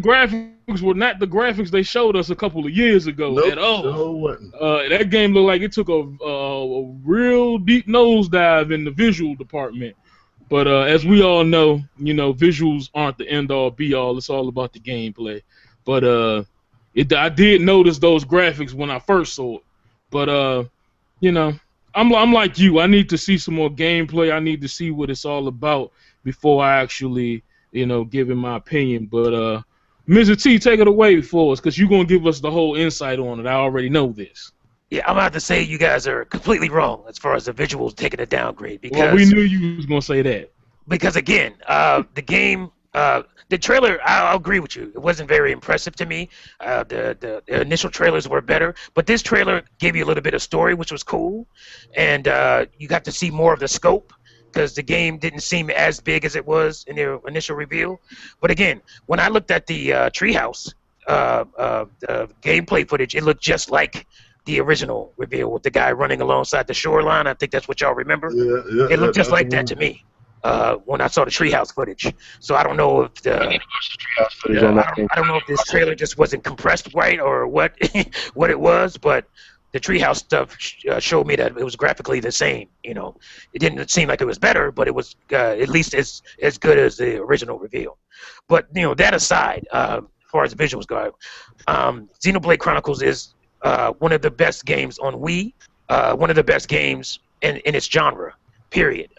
graphics were not the graphics they showed us a couple of years ago at all. That game looked like it took a real deep nosedive in the visual department. But as we all know, visuals aren't the end-all, be-all. It's all about the gameplay. But I did notice those graphics when I first saw it. But I'm like you. I need to see some more gameplay. I need to see what it's all about before I actually, give it my opinion. But Mizzah Tee, take it away for us, because you're gonna give us the whole insight on it. I already know this. Yeah, I'm about to say you guys are completely wrong as far as the visuals taking a downgrade. Because we knew you was gonna say that. Because again, the game, the trailer, I'll agree with you. It wasn't very impressive to me. The initial trailers were better, but this trailer gave you a little bit of story, which was cool, and you got to see more of the scope because the game didn't seem as big as it was in their initial reveal. But again, when I looked at the treehouse gameplay footage, it looked just like the original reveal with the guy running alongside the shoreline. I think that's what y'all remember. Yeah, it looked just like that to me when I saw the treehouse footage. So I don't know if I need to watch the treehouse footage on that game. I don't know if this trailer just wasn't compressed right or what what it was, but the Treehouse stuff showed me that it was graphically the same. You know, it didn't seem like it was better, but it was at least as good as the original reveal. But you know, that aside, as far as the visuals go, Xenoblade Chronicles is one of the best games on Wii, one of the best games in its genre, period.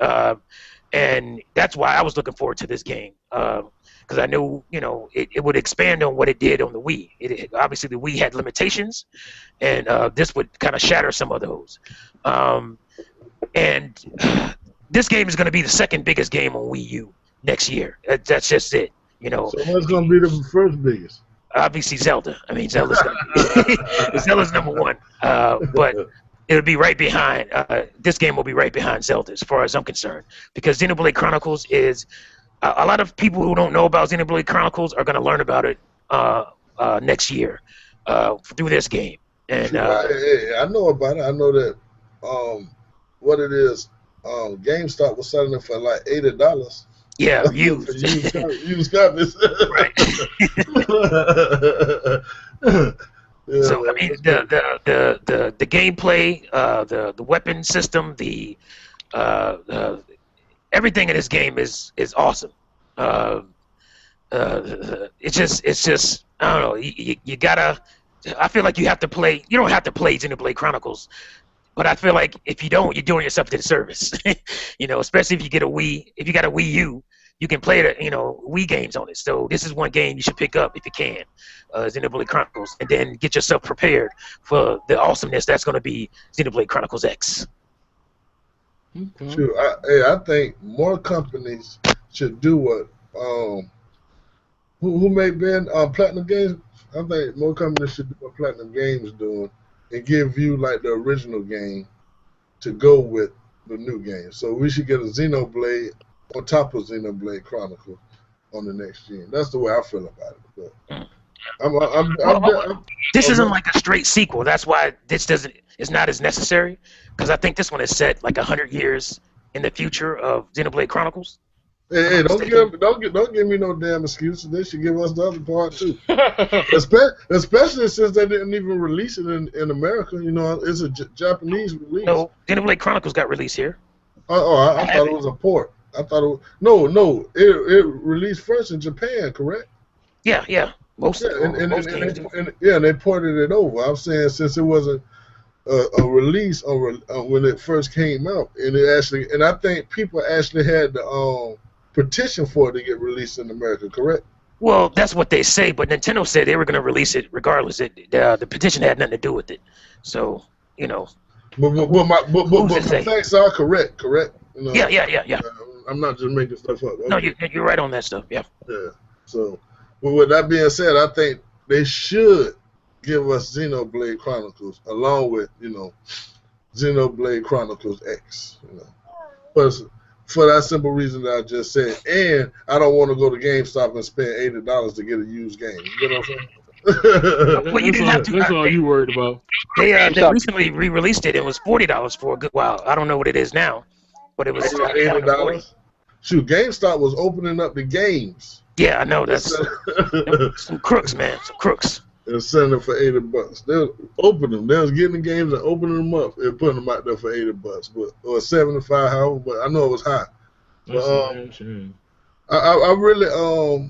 And that's why I was looking forward to this game, because I knew, you know, it would expand on what it did on the Wii. Obviously, the Wii had limitations, and this would kind of shatter some of those. And this game is going to be the second biggest game on Wii U next year. That's just it, you know. So what's going to be the first biggest? Obviously, Zelda. I mean, Zelda's number one. But it'll be right behind. This game will be right behind Zelda, as far as I'm concerned, because Xenoblade Chronicles is a lot of people who don't know about Xenoblade Chronicles are going to learn about it next year through this game. And I know about it. I know that what it is. GameStop was selling it for like $80. Yeah, used. used copies. Right. Yeah, so I mean, the gameplay, the weapon system, the everything in this game is awesome. It's just I don't know. You gotta. I feel like you have to play. You don't have to play Xenoblade Chronicles, but I feel like if you don't, you're doing yourself a disservice. You know, especially if you get a Wii. If you got a Wii U, you can play the Wii games on it. So this is one game you should pick up if you can, Xenoblade Chronicles, and then get yourself prepared for the awesomeness that's going to be Xenoblade Chronicles X. Okay. Sure. I think more companies should do what who made Ben Platinum Games. I think more companies should do what Platinum Games doing and give you like the original game to go with the new game. So we should get a Xenoblade on top of Xenoblade Chronicles on the next gen. That's the way I feel about it. But This isn't like a straight sequel. That's why it's not as necessary, because I think this one is set like 100 years in the future of Xenoblade Chronicles. Hey, don't give me no damn excuses. They should give us the other part too. Especially since they didn't even release it in America. You know, it's a Japanese release. No, Xenoblade Chronicles got released here. I thought it was a port. I thought it was, it released first in Japan, correct? Yeah. Most games do. And they ported it over. I'm saying since it wasn't a release when it first came out, and I think people actually had the petition for it to get released in America, correct? Well, that's what they say, but Nintendo said they were going to release it regardless. The petition had nothing to do with it. So, you know. But my facts are correct? You know, Yeah. I'm not just making stuff up. Okay. No, you're right on that stuff. Yeah. So, with that being said, I think they should give us Xenoblade Chronicles along with, Xenoblade Chronicles X. But for that simple reason that I just said, and I don't want to go to GameStop and spend $80 to get a used game. You know what I'm saying? Well, you didn't have to. That's all you worried about. They recently re-released it. It was $40 for a good while. I don't know what it is now, but it was $80. Shoot, GameStop was opening up the games. Yeah, I know. That's some crooks, man. Some crooks. And selling them for $80. They'll open them. They was getting the games and opening them up and putting them out there for $80, or 75, however. But I know it was high. But, I really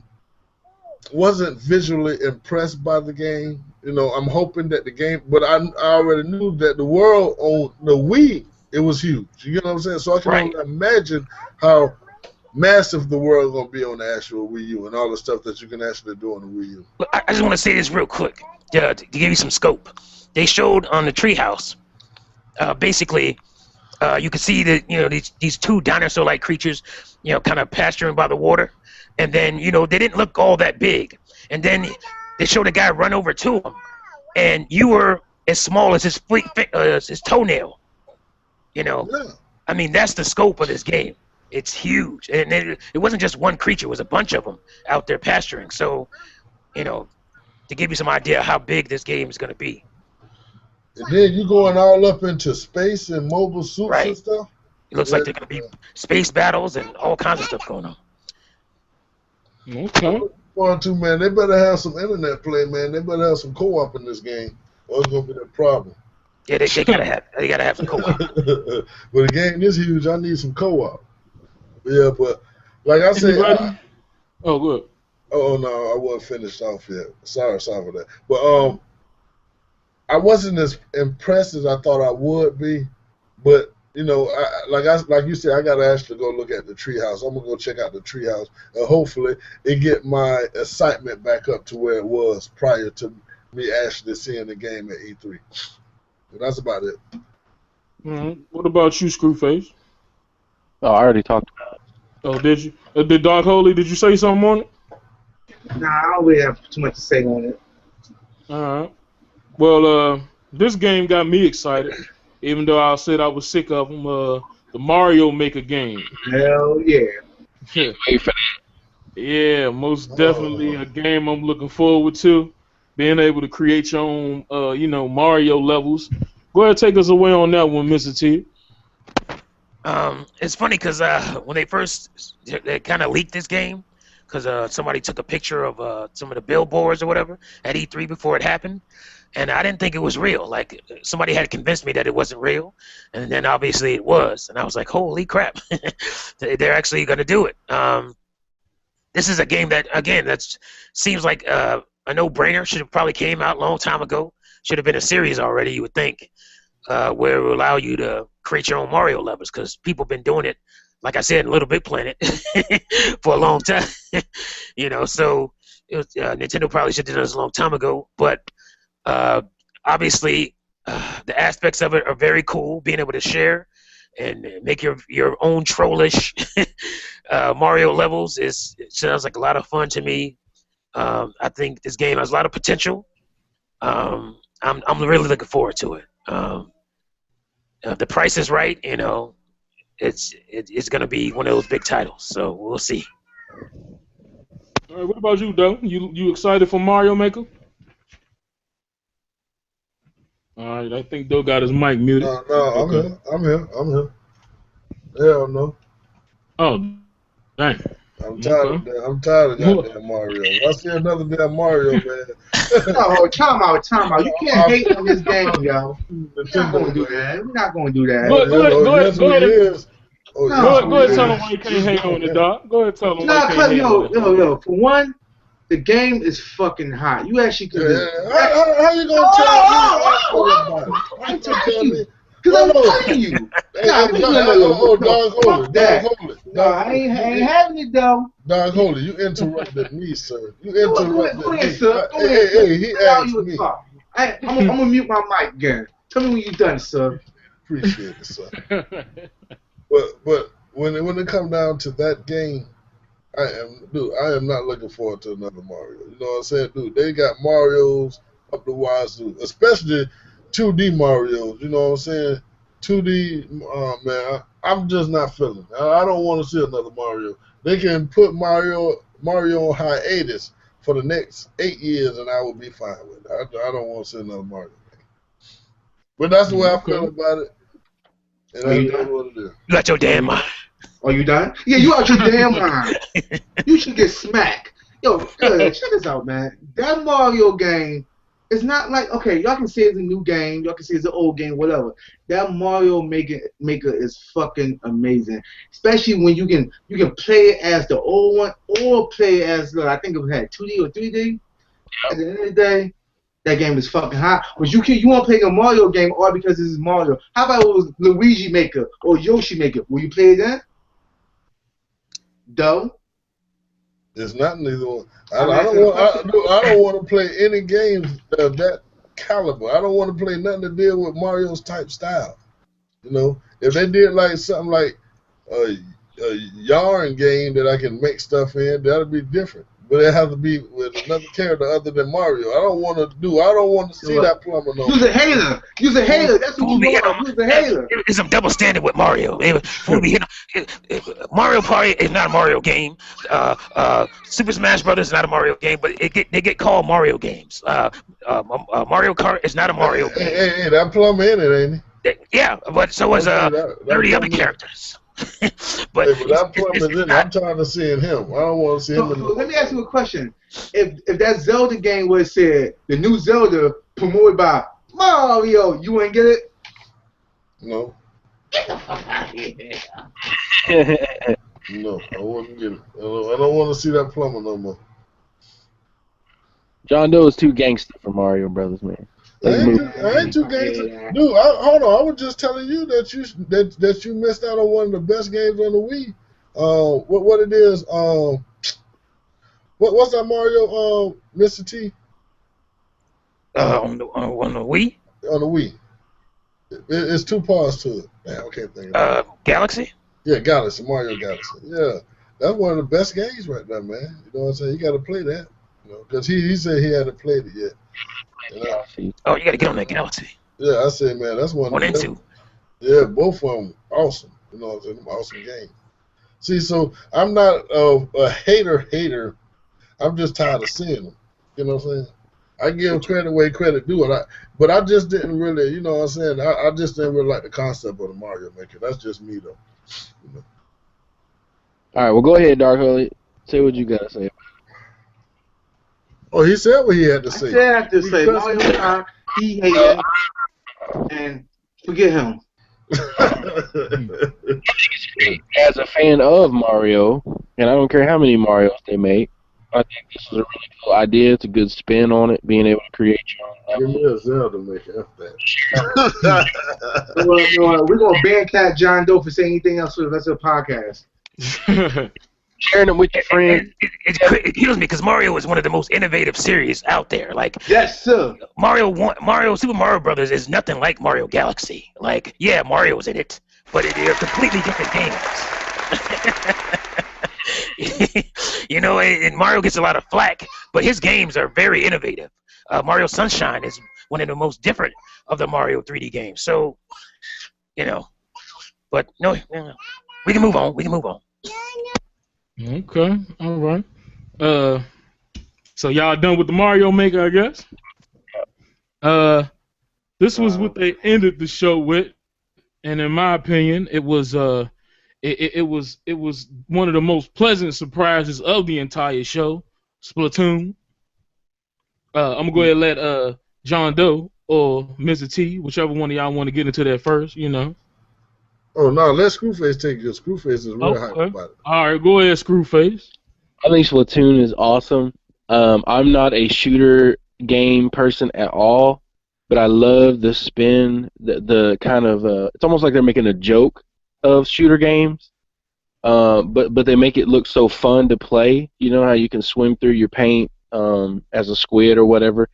wasn't visually impressed by the game. I'm hoping that the game, but I already knew that the world on the Wii, it was huge. You get what I'm saying? So I can only imagine how massive the world gonna be on the actual Wii U and all the stuff that you can actually do on the Wii U. I just want to say this real quick to give you some scope. They showed on the treehouse, basically, you could see that these two dinosaur-like creatures, kind of pasturing by the water, and then they didn't look all that big, and then they showed a guy run over to him, and you were as small as his toenail. Yeah. I mean, that's the scope of this game. It's huge, and it wasn't just one creature; it was a bunch of them out there pasturing. So, to give you some idea how big this game is going to be. And then you going all up into space and mobile suits and stuff. It looks like they're going to be space battles and all kinds of stuff going on. Okay. Man, they better have some internet play, man. They better have some co-op in this game, or it's going to be a problem. Yeah, they gotta have some co-op. But the game this huge, I need some co-op. Yeah, but like I said, Anybody? Oh, good. oh no, I wasn't finished off yet. Sorry for that. But I wasn't as impressed as I thought I would be. But you know, like you said, I gotta actually go look at the treehouse. I'm gonna go check out the treehouse, and hopefully it get my excitement back up to where it was prior to me actually seeing the game at E3. And that's about it. What about you, Screwface? Oh, I already talked about it. Oh, did you? Did Dark Holy? Did you say something on it? Nah, I don't really have too much to say on it. All right. Well, this game got me excited, even though I said I was sick of them. The Mario Maker game. Hell yeah. Wait for that. Yeah, most definitely a game I'm looking forward to. Being able to create your own, Mario levels. Go ahead, take us away on that one, Mr. T. It's funny because when they kind of leaked this game, because somebody took a picture of some of the billboards or whatever at E3 before it happened, and I didn't think it was real. Like somebody had convinced me that it wasn't real, and then obviously it was, and I was like, holy crap, they're actually going to do it. This is a game that, again, that seems like a no-brainer. Should have probably came out a long time ago. Should have been a series already, you would think, where it will allow you to create your own Mario levels, because people have been doing it, like I said, in Little Big Planet for a long time. So it was, Nintendo probably should have done this a long time ago. But obviously, the aspects of it are very cool. Being able to share and make your own trollish Mario levels sounds like a lot of fun to me. I think this game has a lot of potential. I'm really looking forward to it. If the price is right, it's going to be one of those big titles. So we'll see. All right, what about you, Doe? You excited for Mario Maker? All right, I think Doe got his mic muted. No, Okay. I'm here. Hell no. Oh, dang. I'm tired of goddamn Mario. If I see another damn Mario, man. No, time out. You can't hate on this game, yo. We're not going to do that. Go ahead. Go ahead. Go ahead. Tell him why you can't hate on it, dog. Go ahead. Tell him why you can't hate on it. Yo. For one, the game is fucking hot. You actually could. How you gonna tell me? How you tell me? Because I'm telling you. No, I ain't having it though. Dog Holy, you interrupted me, sir. You interrupted me. Ahead, sir. Hey, he asked me. I'm gonna mute my mic again. Tell me when you're done, sir. Appreciate it, sir. But when it comes down to that game, I am not looking forward to another Mario. You know what I'm saying, dude? They got Marios up the wazoo, especially 2D Marios. You know what I'm saying? 2D, man, I'm just not feeling it. I don't want to see another Mario. They can put Mario on hiatus for the next 8 years, and I will be fine with it. I don't want to see another Mario game. But that's the way I feel about it. And that's what it is. You got your damn mind. Are you done? Yeah, you out your damn mind. You should get smacked. Yo, check this out, man. That Mario game, it's not like, okay, y'all can say it's a new game, y'all can say it's an old game, whatever. That Mario Maker is fucking amazing. Especially when you can play it as the old one or play it as, I think it had 2D or 3D. At the end of the day, that game is fucking hot. But you want to play a Mario game all because this is Mario. How about it was Luigi Maker or Yoshi Maker? Will you play that? Doe? It's not neither one. I don't want to play any games of that caliber. I don't want to play nothing to deal with Mario's type style. You know, if they did like something like a yarn game that I can make stuff in, that'd be different. But it has to be with another character other than Mario. I don't want to see that plumber no more. Use a hater. That's what you want. Use a hater. It's a double standard with Mario. Mario Party is not a Mario game. Super Smash Brothers is not a Mario game, but they get called Mario games. Mario Kart is not a Mario game. Hey, that plumber in it, ain't he? Yeah, but so is 30 other characters. But I'm trying to see him. I don't want to see him. Let me ask you a question. If that Zelda game was said the new Zelda promoted by Mario, you ain't get it? No, Get the fuck out of here. no, I wouldn't get it. I don't want to see that plumber no more. John Doe is too gangster for Mario Brothers, man. Let's move. I ain't too gangster, Yeah. dude. Hold on, I was just telling you that you missed out on one of the best games on the Wii. What it is? What's that Mario? Mr. T On the Wii, on the Wii. It's two parts to it. Man, I can't think of it. Galaxy. Yeah, Galaxy, Mario Galaxy. Yeah, that's one of the best games right there, man. You know what I'm saying? You got to play that, because he said he hadn't played it yet. Oh, you got to get on that Galaxy. Yeah, I said, man, that's one. One of and the two. Yeah, both of them awesome. You know what I'm saying? Awesome games. See, so I'm not a hater. I'm just tired of seeing them. You know what I'm saying? I give credit where credit due, but I just didn't really, you know what I'm saying? I just didn't really like the concept of the Mario Maker. That's just me, though. All right, well, go ahead, Dark Holy. Say what you got to say. Oh, he said what he had to I say. said I have to say Mario Kart, he hated, and forget him. As a fan of Mario, and I don't care how many Marios they make, I think this is a really cool idea. It's a good spin on it, being able to create your own Give level. me a Zelda maker. F that. We're going to ban Cat John Doe for saying anything else for the rest of the podcast. Sharing it with your friends. It kills me because Mario is one of the most innovative series out there. Like Yes, sir. Super Mario Brothers is nothing like Mario Galaxy. Like, yeah, Mario's in it, but they're completely different games. And Mario gets a lot of flack, but his games are very innovative. Mario Sunshine is one of the most different of the Mario 3D games. So, but no, we can move on. Okay, all right. So y'all done with the Mario Maker, I guess. This was what they ended the show with, and in my opinion, it was it was one of the most pleasant surprises of the entire show. Splatoon. I'm gonna go ahead and let John Doe or Mr. T, whichever one of y'all want to get into that first. Oh, no, let Screwface take it. Screwface is real hype Okay. about it. All right, go ahead, Screwface. I think Splatoon is awesome. I'm not a shooter game person at all, but I love the spin, the kind of it's almost like they're making a joke of shooter games, but they make it look so fun to play. You know how you can swim through your paint as a squid or whatever,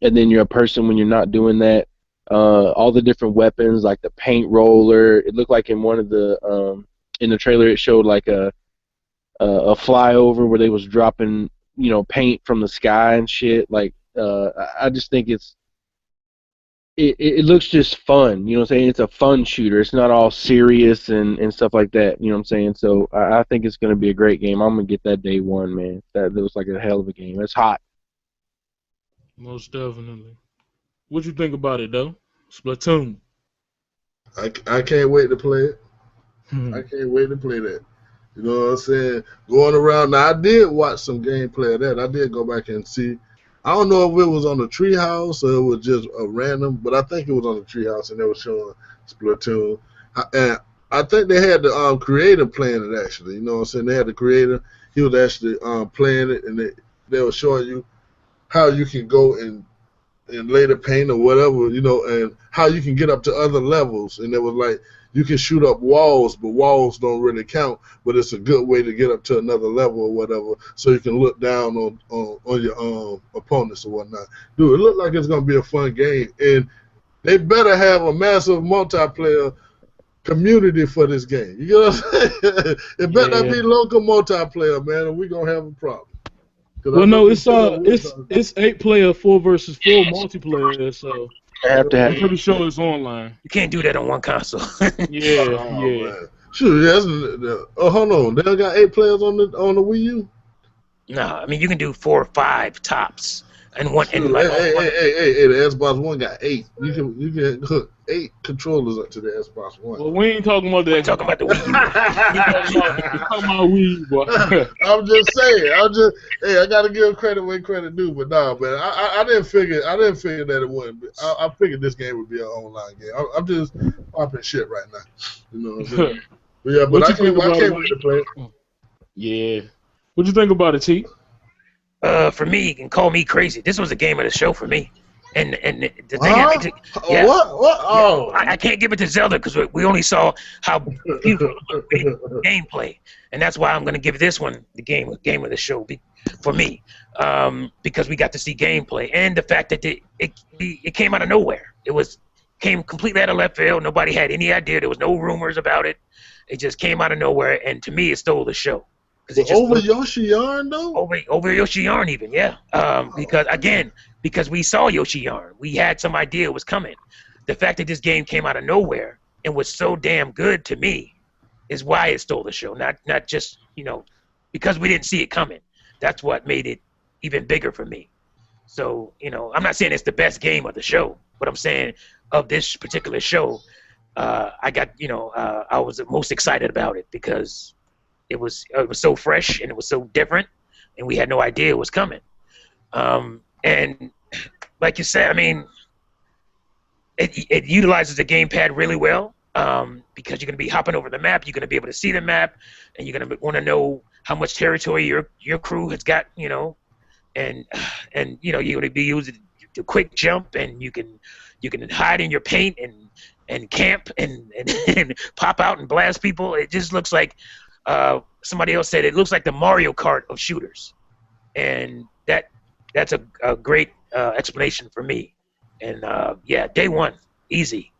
and then you're a person when you're not doing that. All the different weapons, like the paint roller. It looked like in one of the in the trailer it showed like a flyover where they was dropping paint from the sky and shit. Like I just think it looks just fun. You know what I'm saying? It's a fun shooter. It's not all serious and stuff like that. You know what I'm saying? So I think it's gonna be a great game. I'm gonna get that day one, man. That looks like a hell of a game. It's hot. Most definitely. What you think about it, though? Splatoon. I can't wait to play it. I can't wait to play that. You know what I'm saying? Going around. Now, I did watch some gameplay of that. I did go back and see. I don't know if it was on the Treehouse or it was just a random, but I think it was on the Treehouse and they were showing Splatoon. And I think they had the creator playing it, actually. You know what I'm saying? They had the creator. He was actually playing it, and they were showing you how you can go and lay the paint or whatever, and how you can get up to other levels. And it was like you can shoot up walls, but walls don't really count. But it's a good way to get up to another level or whatever, so you can look down on your opponents or whatnot. Dude, it looked like it's gonna be a fun game, and they better have a massive multiplayer community for this game. You know what I'm saying? It better not be local multiplayer, man, or we gonna have a problem. Well, no, it's 8-player 4 versus 4 multiplayer, so I'm pretty sure it's online. You can't do that on one console. Yeah. Man. Sure, hold on. They got 8 players on the Wii U? No, I mean you can do 4 or 5 tops. and one and Shoot, like hey, the Xbox One got 8. You can hook 8 controllers up to the Xbox One. Well, we ain't talking about we're that. talking about the Wii U. We talking about Wii, boy. I'm just saying. Hey, I gotta give credit where credit due, but nah, man, I didn't figure that it wouldn't. I figured this game would be an online game. I'm just popping shit right now. You know what I'm saying? But yeah, but I can't wait to play it. Yeah. What you think about it, T? For me, you can call me crazy. This was a game of the show for me. And the thing Huh? yeah. What? Oh, I can't give it to Zelda because we only saw how beautiful gameplay, and that's why I'm going to give this one the game of the show for me, because we got to see gameplay and the fact that it came out of nowhere. Came completely out of left field. Nobody had any idea. There was no rumors about it. It just came out of nowhere, and to me, it stole the show. Over Yoshi Yarn though? Over Yoshi Yarn even, yeah. Because we saw Yoshi Yarn. We had some idea it was coming. The fact that this game came out of nowhere and was so damn good to me is why it stole the show. Not just, because we didn't see it coming. That's what made it even bigger for me. So, I'm not saying it's the best game of the show, but I'm saying of this particular show, I was the most excited about it because it was so fresh and it was so different, and we had no idea it was coming. And like you said, I mean, it utilizes the gamepad really well, because you're going to be hopping over the map. You're going to be able to see the map, and you're going to want to know how much territory your crew has got, and you're going to be using the quick jump, and you can hide in your paint and camp and pop out and blast people. It just looks like somebody else said it looks like the Mario Kart of shooters, and that's a great explanation for me. And day one, easy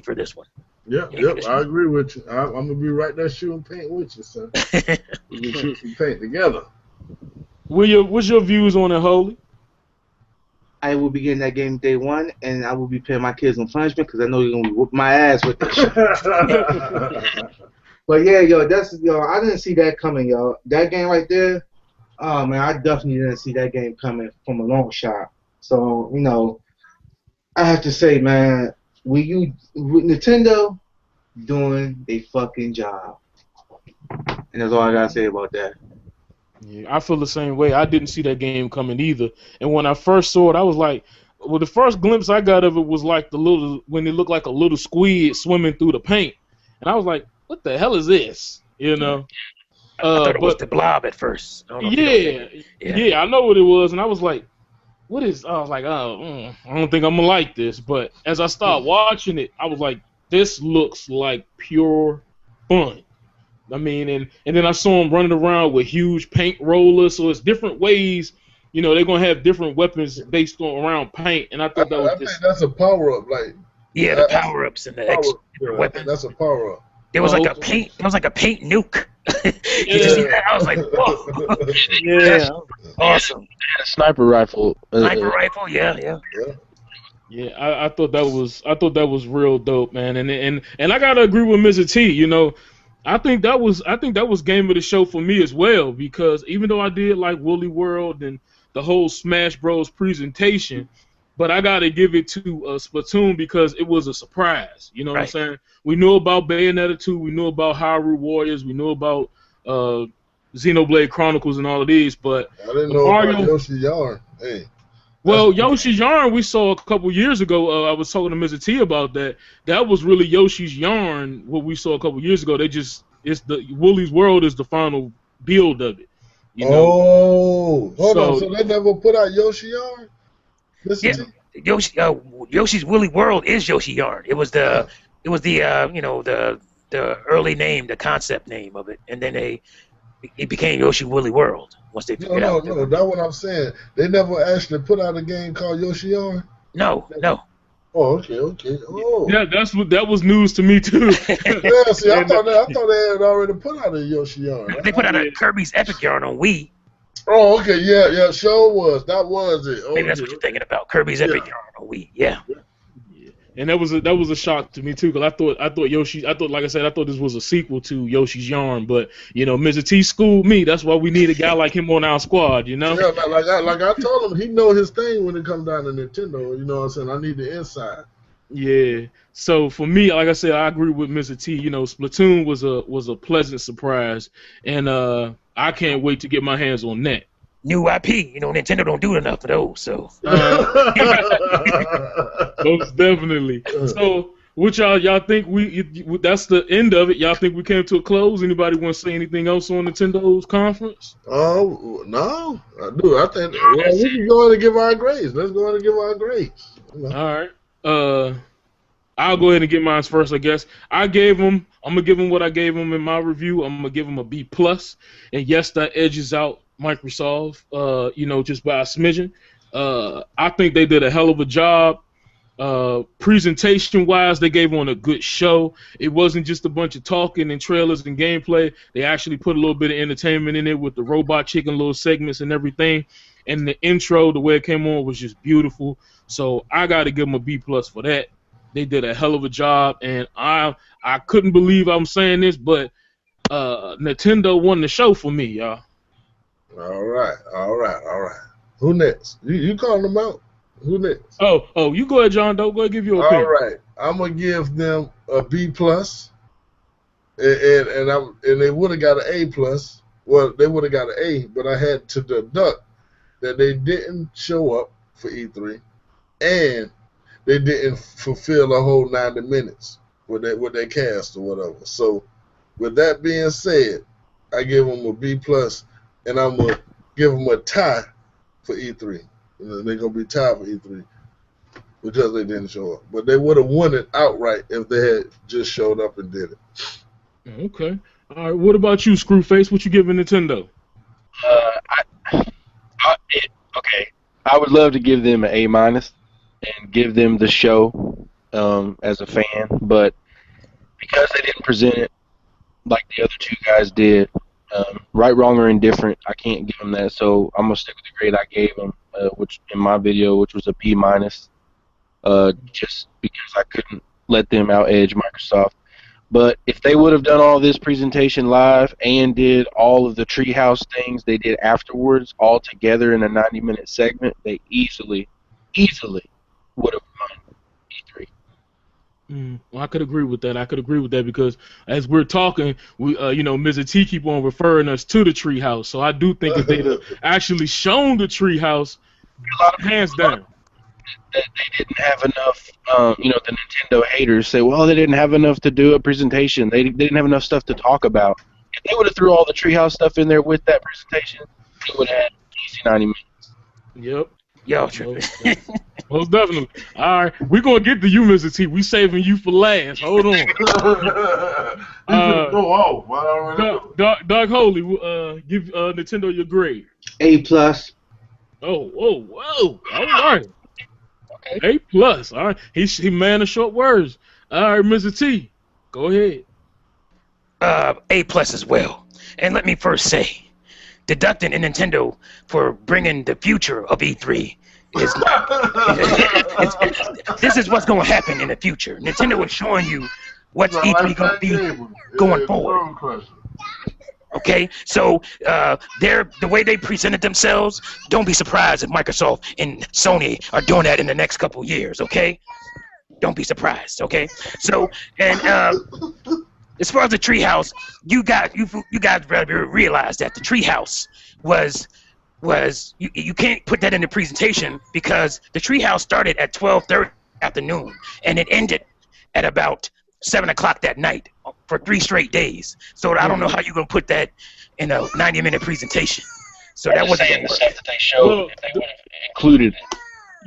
for this one. Yep, I agree with you. I'm gonna be right there shooting paint with you, son. We can shoot some paint together. What's your views on it, Holy? I will be getting that game day one, and I will be paying my kids on punishment because I know you're gonna whoop my ass with this shit. But yeah, I didn't see that coming, yo. That game right there, oh man, I definitely didn't see that game coming from a long shot. So, I have to say, man, with Nintendo doing a fucking job. And that's all I gotta say about that. Yeah, I feel the same way. I didn't see that game coming either. And when I first saw it, I was like, well, the first glimpse I got of it was like when it looked like a little squid swimming through the paint. And I was like, what the hell is this? I thought it was the Blob at first. Yeah, I know what it was. And I was like, I was like, I don't think I'm going to like this. But as I started watching it, I was like, this looks like pure fun. I mean, and then I saw him running around with huge paint rollers. So it's different ways, they're going to have different weapons based around paint. And I thought I think that's a power-up. The power-ups and the extra weapons. That's a power-up. There was like a paint nuke. You just see that? I was like, whoa. Yeah. Awesome. A sniper rifle. Yeah. Yeah, I thought that was real dope, man. And I gotta agree with Mizzah Tee. I think that was game of the show for me as well, because even though I did like Woolly World and the whole Smash Bros presentation, but I gotta give it to Splatoon because it was a surprise. You know what I'm saying? We knew about Bayonetta 2, we knew about Hyrule Warriors, we knew about Xenoblade Chronicles and all of these, but I didn't know about Yoshi Yarn. Hey. Well, Yoshi's Yarn we saw a couple years ago. I was talking to Mizzah Tee about that. That was really Yoshi's Yarn. What we saw a couple years ago. It's the Woolly's World is the final build of it. Hold on. So they never put out Yoshi Yarn? Yoshi's Woolly World is Yoshi Yarn. It was the early name, the concept name of it, and then it became Yoshi Woolly World once they figured out. No, that's what I'm saying. They never actually put out a game called Yoshi Yarn? No. Oh, okay. Oh. Yeah, that was news to me too. Yeah, see, I thought they had already put out a Yoshi Yarn. They put out a Kirby's Epic Yarn on Wii. Oh, okay, yeah, sure was. That was it. Maybe that's what you're thinking about. Kirby's Epic Yarn on Wii. Yeah. And that was a shock to me too, because I thought Yoshi, like I said, I thought this was a sequel to Yoshi's Yarn, but Mizzah Tee schooled me. That's why we need a guy like him on our squad, Yeah, like I told him, he know his thing when it comes down to Nintendo. You know what I'm saying? I need the inside. Yeah. So for me, like I said, I agree with Mizzah T. Splatoon was a pleasant surprise, and I can't wait to get my hands on that. New IP, Nintendo don't do enough of those, so. Most definitely. So, what y'all think that's the end of it? Y'all think we came to a close? Anybody want to say anything else on Nintendo's conference? Oh, no. I do. I think we can go in and give our grades. Let's go in and give our grades. All right. I'll go ahead and get mine first, I guess. I'm gonna give them what I gave them in my review. I'm gonna give them a B+. And yes, that edges out Microsoft, just by a smidgen. I think they did a hell of a job. Presentation-wise, they gave on a good show. It wasn't just a bunch of talking and trailers and gameplay. They actually put a little bit of entertainment in it with the robot chicken little segments and everything. And the intro, the way it came on, was just beautiful. So I got to give them a B+ for that. They did a hell of a job, and I couldn't believe I'm saying this, but Nintendo won the show for me, y'all. All right. Who next? You calling them out? Who next? Oh, you go ahead, John Doe. Go ahead, give your opinion. All right, I'm gonna give them a B+, and they would have got an A+. Well, they would have got an A, but I had to deduct that they didn't show up for E3, and they didn't fulfill a whole 90 minutes with their cast or whatever. So, with that being said, I give them a B+, and I'm gonna give them a tie for E3. They're gonna be tied for E3 because they didn't show up. But they would have won it outright if they had just showed up and did it. Okay. All right. What about you, Screwface? What you giving Nintendo? Okay. I would love to give them an A- and give them the show as a fan, but because they didn't present it like the other two guys did, right, wrong, or indifferent, I can't give them that. So I'm gonna stick with the grade I gave them, which in my video, which was a B-, just because I couldn't let them out edge Microsoft. But if they would have done all this presentation live and did all of the treehouse things they did afterwards all together in a 90-minute segment, they easily would have won E3. Well, I could agree with that. Because as we're talking, we, Mizzah Tee keep on referring us to the treehouse. So I do think if they'd have actually shown the treehouse, hands down. That they didn't have enough, the Nintendo haters say, well, they didn't have enough to do a presentation. They didn't have enough stuff to talk about. If they would have threw all the treehouse stuff in there with that presentation, it would have had easy 90 minutes. Yep. Yo, tripping. Most definitely. All right, we're gonna get to you, Mizzah Tee. We saving you for last. Hold on. Go off. Doc Holy, give Nintendo your grade. A+. Oh, whoa. All right. Okay. A+. All right. He man of short words. All right, Mizzah Tee, go ahead. A+ as well. And let me first say, deducting in Nintendo for bringing the future of E3 is this is what's going to happen in the future. Nintendo is showing you what's E3 going to be going forward. Okay, so the way they presented themselves, don't be surprised if Microsoft and Sony are doing that in the next couple of years. Okay, don't be surprised. Okay, so and as far as the treehouse, you guys realize that the treehouse was you can't put that in the presentation because the treehouse started at 12:30 afternoon and it ended at about 7 o'clock that night for 3 straight days. So I don't know how you're gonna put that in a 90-minute presentation. So that wasn't the stuff that they showed. If they would have included it.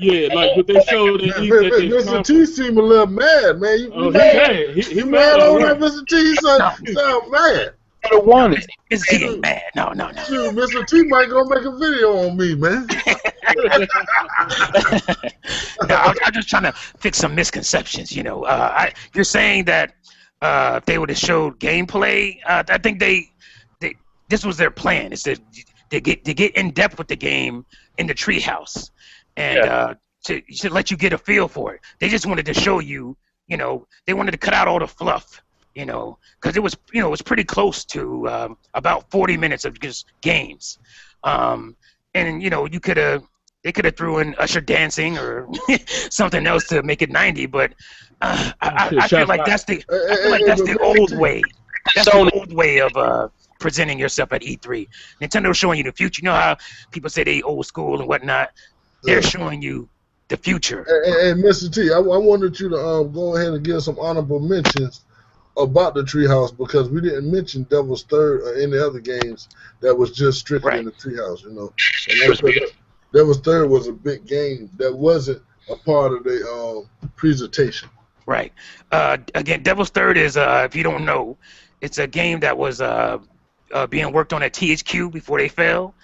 Yeah, like what they showed. Mr. T seemed a little mad, man. He mad over that, Mr. T. Sound mad. I don't want it. Mr. T ain't mad. No. Shoot, Mr. T might go make a video on me, man. No, I'm just trying to fix some misconceptions. You're saying that if they would have showed gameplay, I think this was their plan. Is to get in depth with the game in the treehouse, and to let you get a feel for it. They just wanted to show you, they wanted to cut out all the fluff, because it was, it was pretty close to about 40 minutes of just games. And, they could have threw in Usher dancing or something else to make it 90, but I feel like that's the old way. That's the old way of presenting yourself at E3. Nintendo's showing you the future. You know how people say they old school and whatnot? They're showing you the future. And Mr. T, I wanted you to go ahead and give some honorable mentions about the Treehouse, because we didn't mention Devil's Third or any other games that was just strictly in the Treehouse, And Devil's Third was a big game that wasn't a part of the presentation. Right. Again, Devil's Third is, if you don't know, it's a game that was being worked on at THQ before they fell,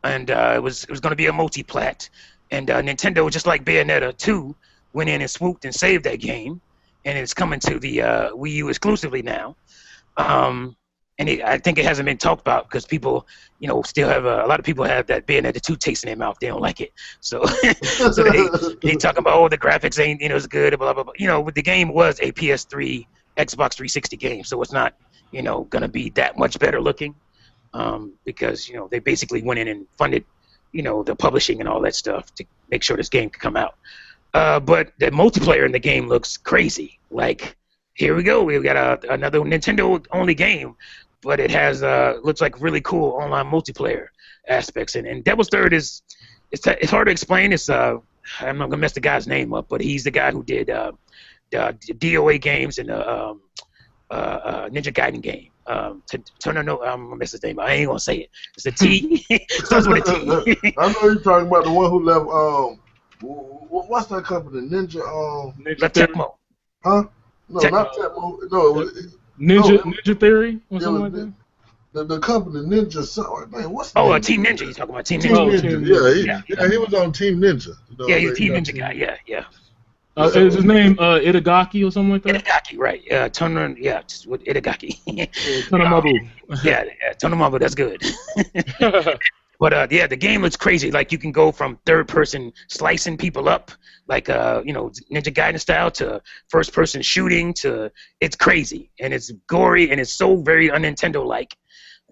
and it was going to be a multi-plat. And Nintendo, just like Bayonetta 2, went in and swooped and saved that game, and it's coming to the Wii U exclusively now. And I think it hasn't been talked about because people, still have a lot of people have that Bayonetta 2 taste in their mouth. They don't like it, so so they talking about the graphics ain't as good, blah blah blah. But the game was a PS3, Xbox 360 game, so it's not gonna be that much better looking, because they basically went in and funded the publishing and all that stuff to make sure this game could come out. But the multiplayer in the game looks crazy. Like, here we go, we've got another Nintendo only game, but it has looks like really cool online multiplayer aspects. And Devil's Third it's hard to explain. It's I'm not gonna mess the guy's name up, but he's the guy who did the DOA games and the Ninja Gaiden game. I'm gonna mess his name up. I ain't gonna say it. It's a T. Starts with a T. I know you're talking about the one who left. What's that company? Left Tecmo. Huh? No, Tecmo. not Tecmo. No, it was, Ninja Theory or something like that? The company Ninja something. Man, what's Team Ninja. You talking about Team Team Ninja? Ninja. Yeah, he was on Team Ninja. Yeah, he's a Team Ninja guy. Yeah. Is his name Itagaki or something like that? Itagaki, right? Just with Itagaki. Tonomabu. Tonomabu. That's good. But the game looks crazy. Like, you can go from third person slicing people up, like Ninja Gaiden style, to first person shooting, to it's crazy and it's gory and it's so very un-Nintendo like,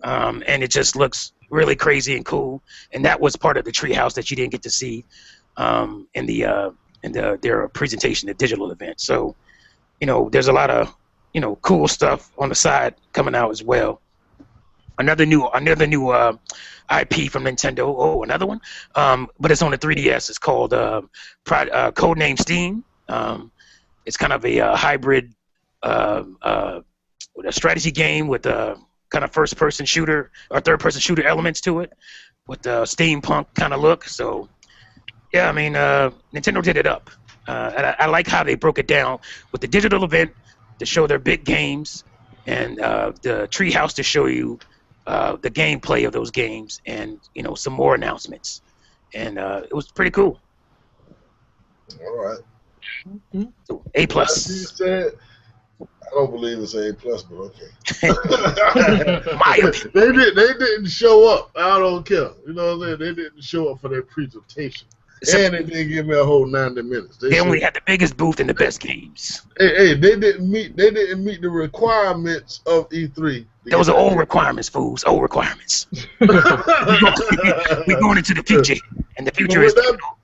and it just looks really crazy and cool. And that was part of the Treehouse that you didn't get to see in their presentation, the digital event. So there's a lot of cool stuff on the side coming out as well. Another new IP from Nintendo. Oh, another one. But it's on the 3DS. It's called Codename Steam. It's kind of a hybrid with a strategy game with a kind of first-person shooter or third-person shooter elements to it, with the steampunk kind of look. So, yeah, I mean, Nintendo did it up. And I like how they broke it down with the digital event to show their big games, and the Treehouse to show you the gameplay of those games, and some more announcements, and it was pretty cool. All right. So, A+. I don't believe it's A+, but okay. My opinion. They didn't show up. I don't care. You know what I'm saying? They didn't show up for their presentation. And they didn't give me a whole 90 minutes. They only had the biggest booth and the best games. Hey, they didn't meet the requirements of E3. Those are old requirements, fools. Old requirements. We're going into the future, and the future is.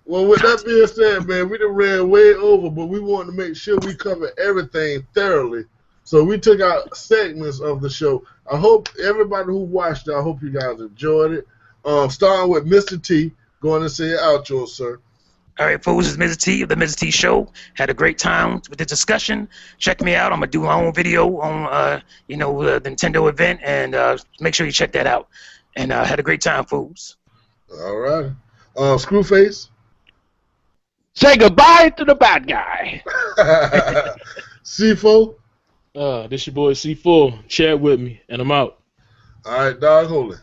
With that being said, man, we done ran way over, but we wanted to make sure we covered everything thoroughly. So we took out segments of the show. I hope everybody who watched it, I hope you guys enjoyed it. Starting with Mr. T. Going to say your outro, sir. All right, folks, it's Mizzah Tee of the Mizzah Tee Show. Had a great time with the discussion. Check me out. I'm going to do my own video on, the Nintendo event, and make sure you check that out. And had a great time, folks. All right. Screwface. Say goodbye to the bad guy. C4. This your boy C4. Chat with me, and I'm out. All right, Dog Holy.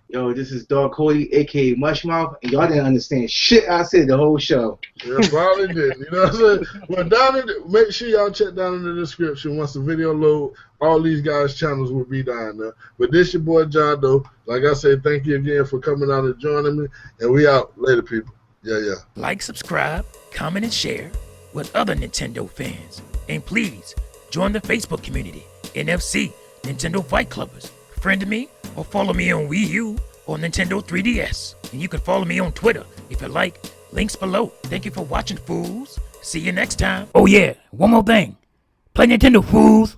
Yo, this is Dog Cody, a.k.a. Mushmouth, and y'all didn't understand shit I said the whole show. Yeah, probably didn't. You know what I'm saying? Well, make sure y'all check down in the description. Once the video load, all these guys' channels will be down there. But this your boy John Doe. Like I said, thank you again for coming out and joining me, and we out. Later, people. Yeah. Like, subscribe, comment, and share with other Nintendo fans. And please join the Facebook community, NFC, Nintendo Fight Clubbers. Friend me or follow me on Wii U or Nintendo 3DS. And you can follow me on Twitter if you like. Links below. Thank you for watching, fools. See you next time. Oh yeah, one more thing. Play Nintendo, fools.